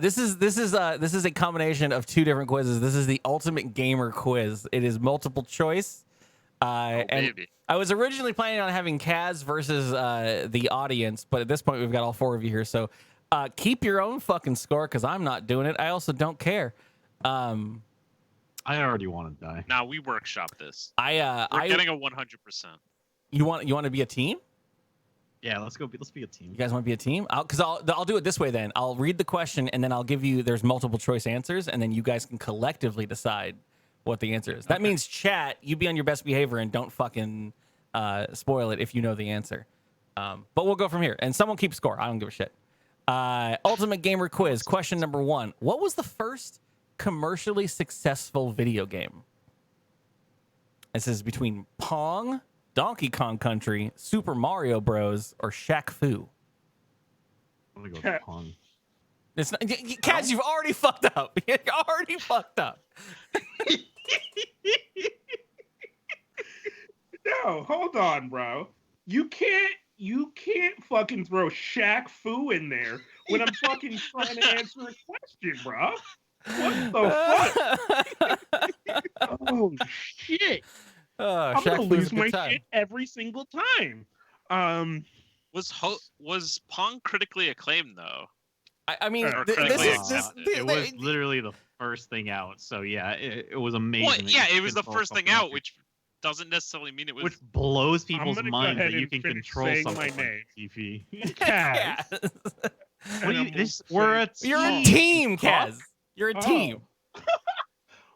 This is a combination of two different quizzes. This is the Ultimate Gamer quiz. It is multiple choice. And Baby. I was originally planning on having Kaz versus the audience, but at this point we've got all four of you here. So keep your own fucking score because I'm not doing it. I also don't care. I already want to die. Now we workshop this. We're We're getting a 100%. You want to be a team? Yeah, let's go. Let's be a team. You guys want to be a team? I'll do it this way then. I'll read the question and then I'll give you there's multiple choice answers and then you guys can collectively decide what the answer is. That means chat, you be on your best behavior and don't fucking spoil it if you know the answer. But we'll go from here and someone keep score. I don't give a shit. Ultimate Gamer quiz. Question number 1. What was the first commercially successful video game? This is between Pong, Donkey Kong Country, Super Mario Bros, or Shaq Fu. I'm gonna go with Pong. It's not, Kaz, you've already fucked up. You already fucked up. No, hold on, bro. You can't fucking throw Shaq Fu in there when I'm fucking trying to answer a question, bro. What the fuck? Oh shit! I'm Shaq gonna Fu's a lose good my time. shit every single time. Was Pong critically acclaimed though? I mean, Or this critically is accepted. It was literally the first thing out. So yeah, it was amazing. Well, that yeah, you it was could the throw first thing something out, which doesn't necessarily mean it was. which blows I'm people's gonna go minds ahead that you and can finish control saying something my like name. TP. Yeah. What do you? This, we're a team. You're a team, fuck. Kaz. You're a Oh. team.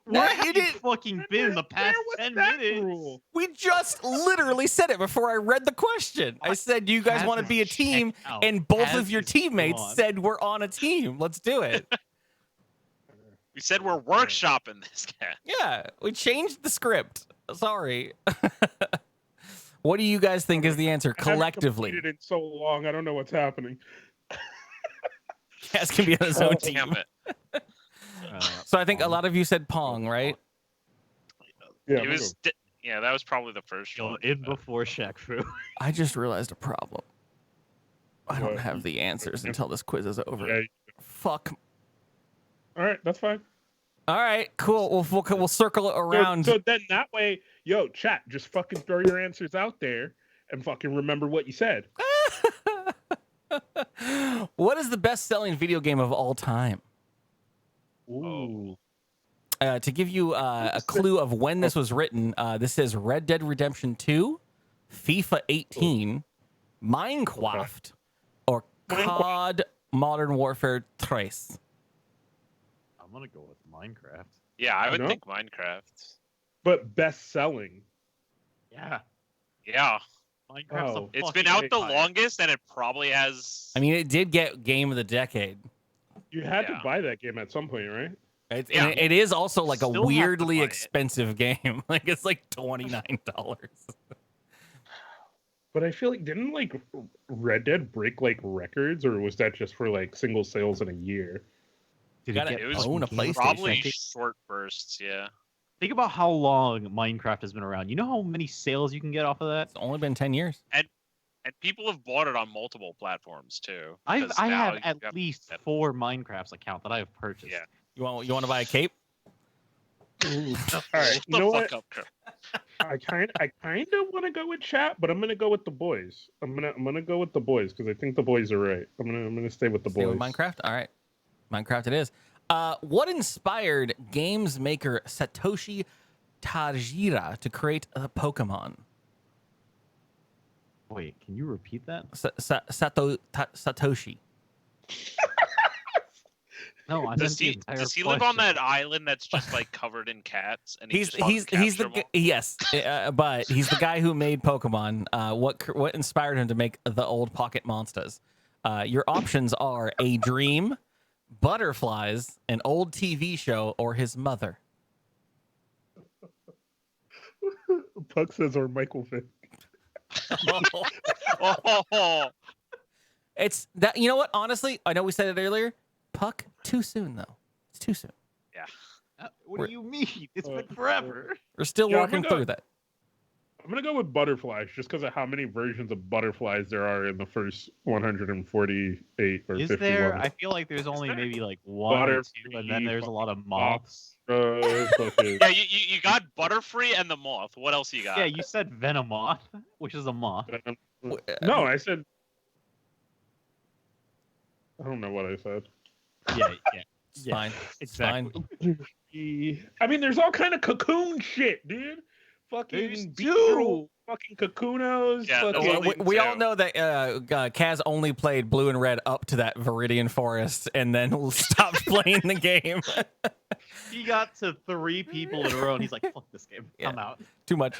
Where You have you didn't- fucking been in the past Where was 10 that minutes? rule? We just literally said it before I read the question. I said, do you guys Kaz want to is be a team? checked out. And both Kaz of your is teammates gone. said we're on a team. Let's do it. We said we're workshopping this guy. Yeah, we changed the script. Sorry. What do you guys think is the answer I haven't collectively? completed in so long, I don't know what's happening. Kaz can be on his own team. Damn it. So I think a lot of you said Pong, right? Yeah, It was. Yeah, that was probably the first Go one. in before Shaq Fu. I just realized a problem. I don't What? have the answers until this quiz is over. Yeah. Fuck. All right, that's fine. All right, cool. We'll circle it around. So then that way, yo, chat, just fucking throw your answers out there and fucking remember what you said. What is the best-selling video game of all time? Ooh. To give you a clue of when this was written, this is Red Dead Redemption 2, FIFA 18, Minecraft, or COD Modern Warfare 3. I'm gonna go with Minecraft. Yeah, I would know. think Minecraft. But best selling. Yeah, Yeah, Minecraft's Oh. a it's fucking been out the empire. longest, and it probably has. I mean, it did get Game of the Decade. You had Yeah. to buy that game at some point, right? Yeah. And it is also like a Still have to weirdly buy it. expensive game. Like it's like $29. But I feel like didn't like Red Dead break like records, or was that just for like single sales in a year? Did Gotta it get It was own a fucking PlayStation. probably Think- short bursts. Yeah. Think about how long Minecraft has been around. You know how many sales you can get off of that? It's only been 10 years. And people have bought it on multiple platforms too. I 'cause have now you at got- least 4 Minecrafts account that I have purchased. Yeah. You want to buy a cape? All right, Shut you know the what? fuck up, Kurt. I kind of want to go with chat, but I'm gonna go with the boys. I'm gonna go with the boys because I think the boys are right. I'm gonna stay with the Stay boys. with Minecraft? All right. Minecraft it is. What inspired games maker Satoshi Tajira to create a Pokemon? Wait, can you repeat that? Satoshi. No, I Does sent the he entire does he live on question. that island that's just like covered in cats and he He's just wants to capture them all? yes, but he's the guy who made Pokemon. What inspired him to make the old Pocket Monsters? Your options are a dream, butterflies, an old TV show, or his mother. Puck says or Michael Vick. Oh, It's that, you know what? Honestly, I know we said it earlier. Puck, too soon though. It's too soon. What We're- do you mean? It's been forever. We're still Yeah, I'm working gonna go- through that. I'm gonna go with butterflies just because of how many versions of butterflies there are in the first 148 or Is 51. there? I feel like there's only there? maybe like one or two, and then Butterfree, there's a lot of moths. Fucking- yeah, you got Butterfree and the moth. What else you got? Yeah, you said Venomoth, which is a moth. No, I said. I don't know what I said. Yeah, It's fine. It's fine. exactly. I mean, there's all kind of cocoon shit, dude. There's Fucking two. fucking cocoonos. Yeah, there's fucking, only We all two. know that Kaz only played Blue and Red up to that Viridian Forest and then stopped playing the game. He got to 3 people in a row, and he's like, "Fuck this game, Yeah. I'm out." Too much.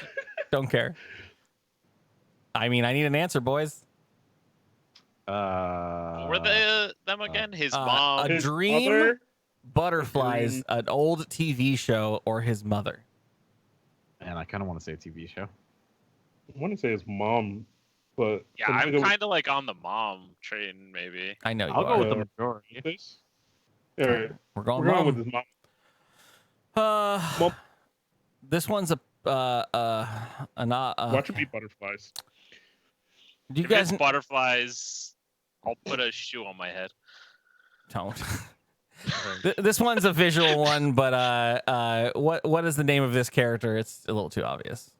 Don't care. I mean, I need an answer, boys. What were them again? His a mom. His dream, mother? butterflies, Dream. an old TV show, or his mother. And I kind of want to say a TV show. I want to say his mom, but Yeah, gonna I'm go with kind of like on the mom train, maybe. I know you I'll are. go with the Uh, majority. this. All right, We're going we're going mom. with his mom. Mom. This one's a Watch it be butterflies. do you If guys it's butterflies, I'll put a shoe on my head. don't? This one's a visual one, but what is the name of this character? It's a little too obvious.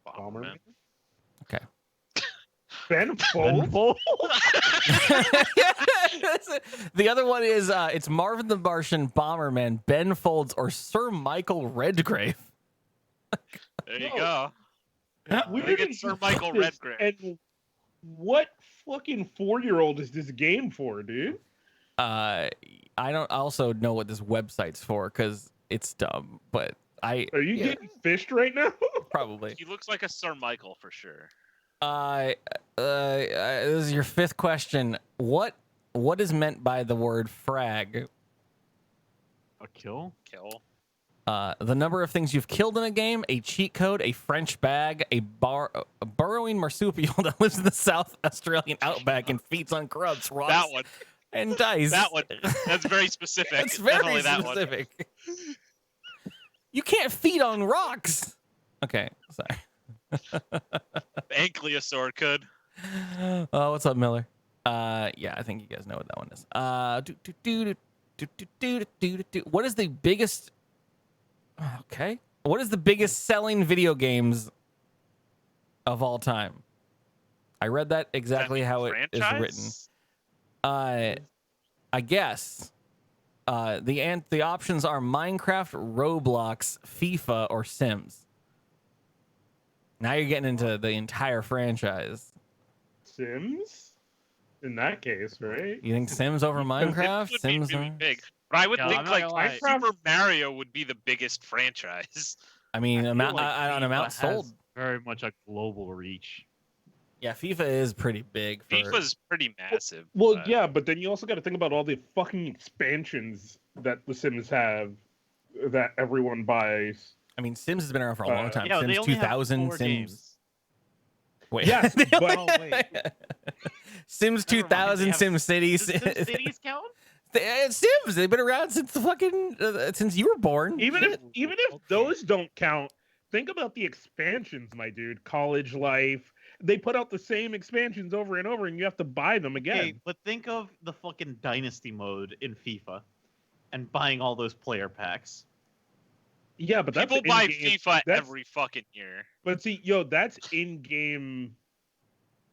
Bomberman. Okay. Ben Fold. The other one is it's Marvin the Martian, Bomberman, Ben Folds, or Sir Michael Redgrave. There you No. go. Where I think did it's you Sir Michael put this? Redgrave. And what fucking 4-year-old is this game for, dude? I don't also know what this website's for because it's dumb, but Are you getting fished right now? probably. He looks like a Sir Michael for sure. This is your 5th question. What is meant by the word frag? A kill? Kill. The number of things you've killed in a game, a cheat code, a French bag, a burrowing marsupial that lives in the South Australian outback and feeds on grubs, rocks, That one. and dice. That one. That's very specific. That's very Definitely that one. specific. You can't feed on rocks. Okay, sorry. Ankylosaur could. Oh, what's up, Miller? Yeah, I think you guys know what that one is. What is the biggest? Okay, what is the biggest selling video games of all time? I read that exactly how it is written. I guess the options are Minecraft, Roblox, FIFA, or Sims. Now you're getting into the entire franchise. Sims? In that case, right? You think Sims over Minecraft? Sims would Sims be really over... big. But I would Yeah, think I'm not like gonna lie. Super Mario would be the biggest franchise. I mean, feel amount, like on FIFA amount has sold. very much a global reach. Yeah, FIFA is pretty big. For... FIFA's pretty massive. Well, but- yeah, but then you also got to think about all the fucking expansions that the Sims have that everyone buys. I mean, Sims has been around for a long time. Yeah, they Sims only have 2000, 4 Sims. games. Wait. Yes, They but- only- Oh, wait. Sims Never mind, 2000, they have- Sim City. Does Cities count? Sims. They've been around since the fucking since you were born. Even if Okay. those don't count, think about the expansions, my dude. College Life. They put out the same expansions over and over, and you have to buy them again. Okay, but think of the fucking Dynasty mode in FIFA and buying all those player packs. Yeah, but that's People buy in-game- FIFA that's- every fucking year. But see, that's in-game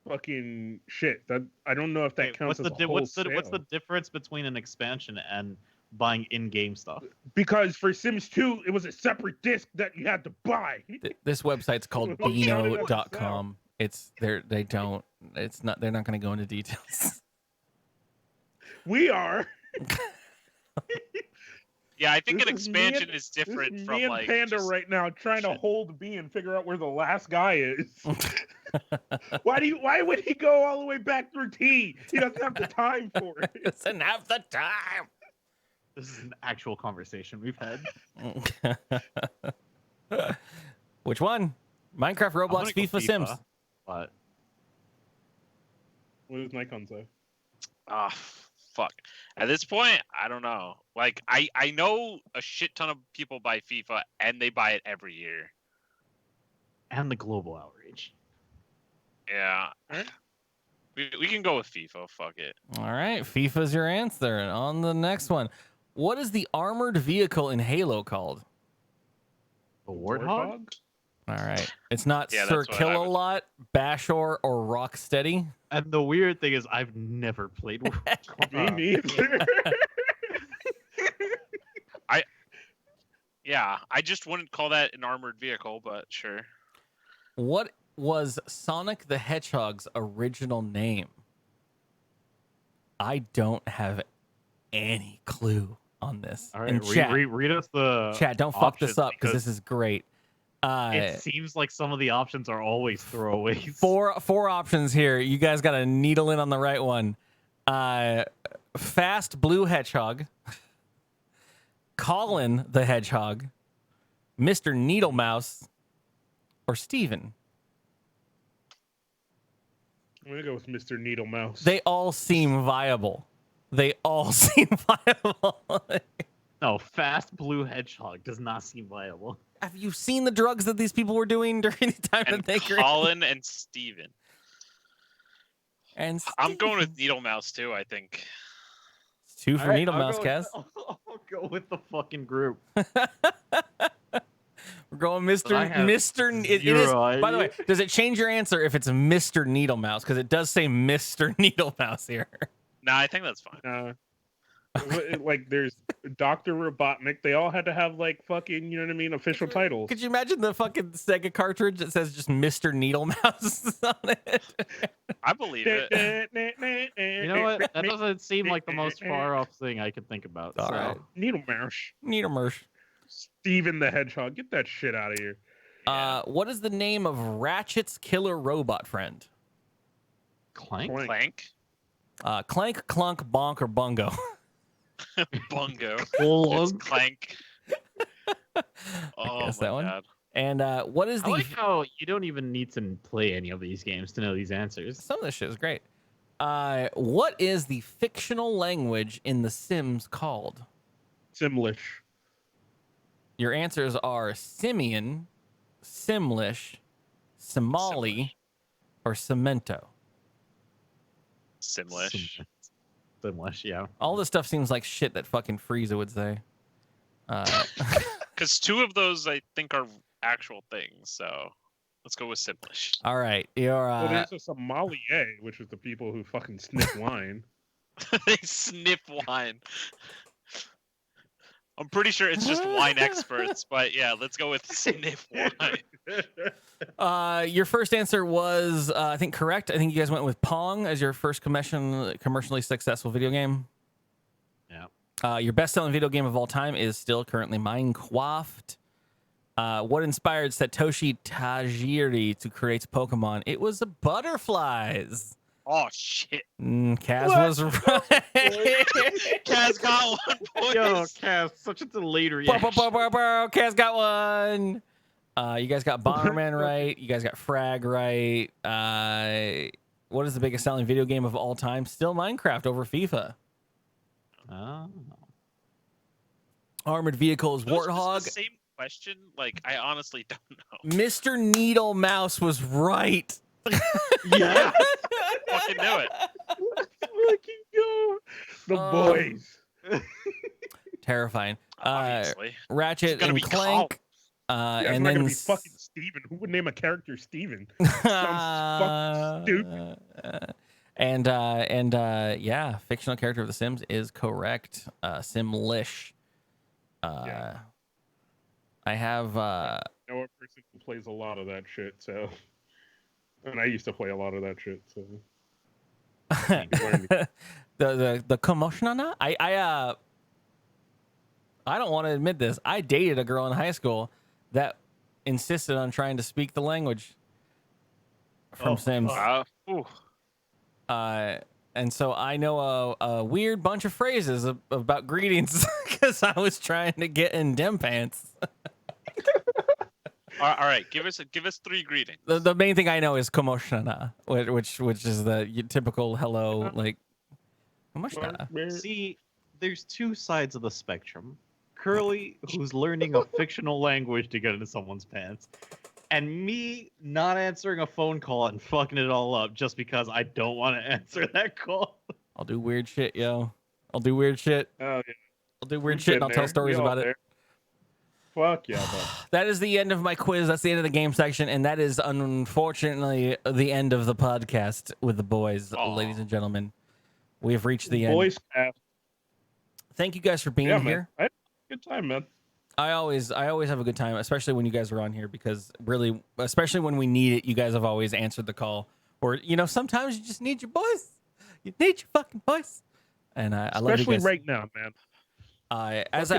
fucking shit. That I don't know if that Wait, counts as a what's the wholesale. difference between an expansion and buying in-game stuff? Because for Sims 2, it was a separate disc that you had to buy. This website's called Don't count it as a Beano.com. It's they're not going to go into details. We are. Yeah, I think This an is me expansion and- is different this is from me and like Panda just- right now trying to shit. hold B and figure out where the last guy is. Why would he go all the way back through T? He doesn't have the time for it. Doesn't have the time. This is an actual conversation we've had. Which one? Minecraft, I'm Roblox, gonna go FIFA, Sims. But What does Nikon say? Ah, fuck. At this point, I don't know. Like, I know a shit ton of people buy FIFA and they buy it every year. and the global outrage. Yeah. Alright. We can go with FIFA. Fuck it. All right, FIFA's your answer. And on the next one, what is the armored vehicle in Halo called? The Warthog? All right, it's not Yeah, Sir that's what I would- Killalot, Bashor, or Rocksteady. And the weird thing is, I've never played Warthog. Me neither. Yeah, I just wouldn't call that an armored vehicle, but sure. What was Sonic the Hedgehog's original name? I don't have any clue on this. All right, And chat, read us the chat, don't fuck this options, up because this is great. It seems like some of the options are always throwaways. Four options here. You guys got to needle in on the right one. Fast Blue Hedgehog, Colin the Hedgehog, Mr. Needle Mouse, or Steven. I'm gonna go with Mr. Needle Mouse. They all seem viable. They all seem viable. No, Fast Blue Hedgehog does not seem viable. Have you seen the drugs that these people were doing during the time And that they created? Colin and Steven. And I'm going Steven. with Needle Mouse too, I think. It's two for All right, Needle I'll Mouse, go Kaz. I'll go with the fucking group. We're going I Mr. have Mr. It is. zero By the way, idea. does it change your answer if it's Mr. Needle Mouse? Because it does say Mr. Needle Mouse here. Nah, I think that's fine. Like there's Dr. Robotnik. They all had to have like fucking, you know what I mean, official titles. Could you imagine the fucking Sega cartridge that says just Mr. Needle Mouse on it? I believe it. You know what? That doesn't seem like the most far off thing I could think about. All so. right. Needle Mouse. Needle Mouse. Steven the Hedgehog. Get that shit out of here. What is the name of Ratchet's killer robot friend? Clank? Clank. Clank, Clunk, Bonk, or Bungo? Bungo. It's Clunk. Clank. Oh guess my that one. god. And what is I the... like how you don't even need to play any of these games to know these answers. Some of this shit is great. What is the fictional language in The Sims called? Simlish. Your answers are Simian, Simlish, Somali, or Cemento. Simlish. Simlish, yeah. All this stuff seems like shit that fucking Frieza would say. Because two of those I think are actual things, so let's go with Simlish. All right, you're Well, there's a sommelier, which is the people who fucking sniff wine. They sniff wine. I'm pretty sure it's just wine experts, but yeah, let's go with sniff wine. your first answer was I think correct. I think you guys went with Pong as your first commercially successful video game. Yeah. Your best-selling video game of all time is still currently Minecraft. What inspired Satoshi Tajiri to create Pokemon? It was the butterflies. Oh shit. Kaz was right. Kaz got one point. Yo, Cass, such a delayed Bow, reaction. bow, bow, bow, bow. Kaz got one. You guys got Bomberman right. You guys got Frag right. What is the biggest selling video game of all time? Still Minecraft over FIFA. Oh. Armored vehicles, Was Warthog. the same question? Like, I honestly don't know. Mr. Needle Mouse was right. Yeah. Fucking knew it. Fucking go. The boys. Terrifying. Obviously. Ratchet It's gonna and be Clank. Yeah, And it's not then gonna be fucking Steven. Who would name a character Steven? Sounds fucking stupid. And yeah, fictional character of The Sims is correct. Simlish. Yeah. I have I know a person who plays a lot of that shit, so. And I used to play a lot of that shit, so. the commotion on that. I don't want to admit this. I dated a girl in high school that insisted on trying to speak the language from Sims. Ooh. And so I know a weird bunch of phrases about greetings because I was trying to get in dim pants. All right, give us 3 greetings. The main thing I know is komoshana, which is the typical hello, like komoshana. See, there's 2 sides of the spectrum. Curly, who's learning a fictional language to get into someone's pants, and me not answering a phone call and fucking it all up just because I don't want to answer that call. I'll do weird shit, yo. I'll do weird shit. Oh, yeah. I'll do weird shit and I'll tell stories about it. Fuck yeah, bud. That is the end of my quiz. That's the end of the game section, and that is unfortunately the end of the podcast with the boys, ladies and gentlemen. We have reached the end. Boys cast. Thank you guys for being here. Man. Good time, man. I always have a good time, especially when you guys are on here, because really, especially when we need it, you guys have always answered the call. Or sometimes you just need your voice. You need your fucking voice. And I love you guys. Especially right now, man. As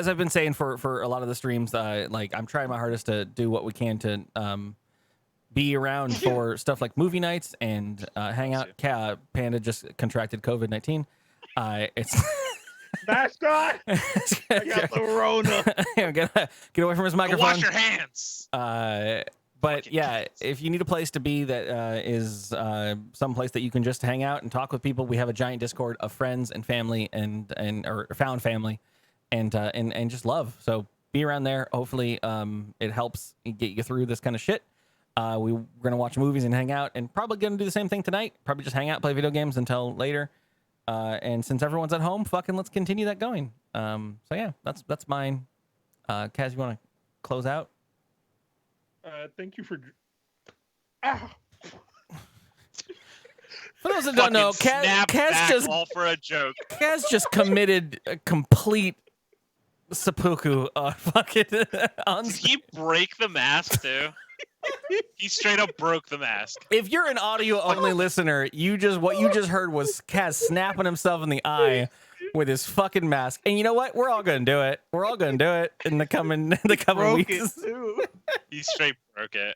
I've been saying for a lot of the streams, like I'm trying my hardest to do what we can to be around for stuff like movie nights and hang out. Panda just contracted COVID-19. It's. Mascot! I got the Rona. Get away from his microphone. Wash your hands. But yeah, if you need a place to be that is some place that you can just hang out and talk with people, we have a giant Discord of friends and family and or found family and just love. So be around there. Hopefully, it helps get you through this kind of shit. We're gonna watch movies and hang out, and probably gonna do the same thing tonight. Probably just hang out, play video games until later. And since everyone's at home, fucking let's continue that going. So yeah, that's mine. Kaz, you want to close out? Thank you for. For those that don't know, Kaz just all for a joke. Kaz just committed a complete seppuku. Fucking. Did he break the mask too? He straight up broke the mask. If you're an audio only listener, what you just heard was Kaz snapping himself in the eye with his fucking mask. And you know what? We're all gonna do it. We're all gonna do it in the coming weeks. He straight broke it.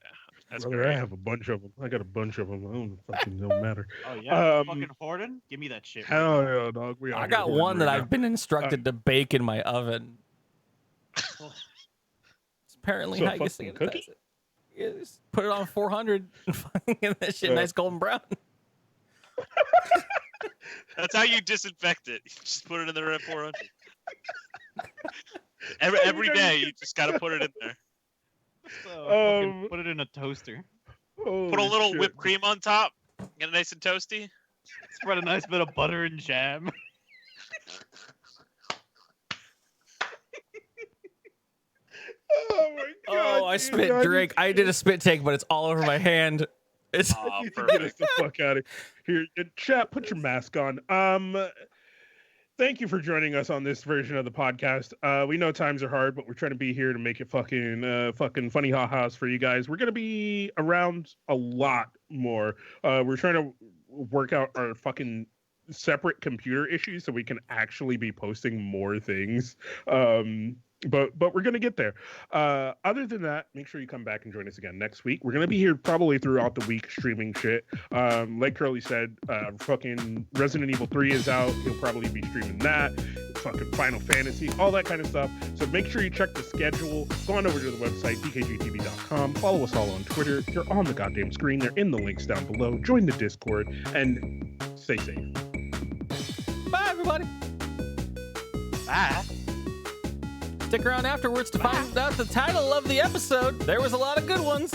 That's Brother, great. I have a bunch of them. I got a bunch of them. I don't fucking don't matter. Oh yeah, fucking hoarding? Give me that shit. Hell yeah, dog. I got one that I've been instructed to bake in my oven. It's apparently how you sanitize it. Yeah, just put it on 400 and fucking get that shit nice golden brown. That's how you disinfect it. You just put it in there at 400. Every day, you just gotta put it in there. So, put it in a toaster. Put a little whipped cream on top. Get it nice and toasty. Spread a nice bit of butter and jam. Oh my god! Oh, I spit drink. I did a spit take, but it's all over my hand. It's Get us the fuck out of here. Chat, put your mask on. Thank you for joining us on this version of the podcast. We know times are hard, but we're trying to be here to make it fucking funny ha-has for you guys. We're gonna be around a lot more. We're trying to work out our fucking separate computer issues so we can actually be posting more things. But we're gonna get there. Other than that, make sure you come back and join us again next week. We're gonna be here probably throughout the week streaming shit. Like Curly said, fucking Resident Evil 3 is out. He'll probably be streaming that. Fucking Final Fantasy, all that kind of stuff. So make sure you check the schedule. Go on over to the website, dkgtv.com. Follow us all on Twitter. They're on the goddamn screen. They're in the links down below. Join the Discord and stay safe. Bye, everybody. Bye. Stick around afterwards to find out the title of the episode. There was a lot of good ones.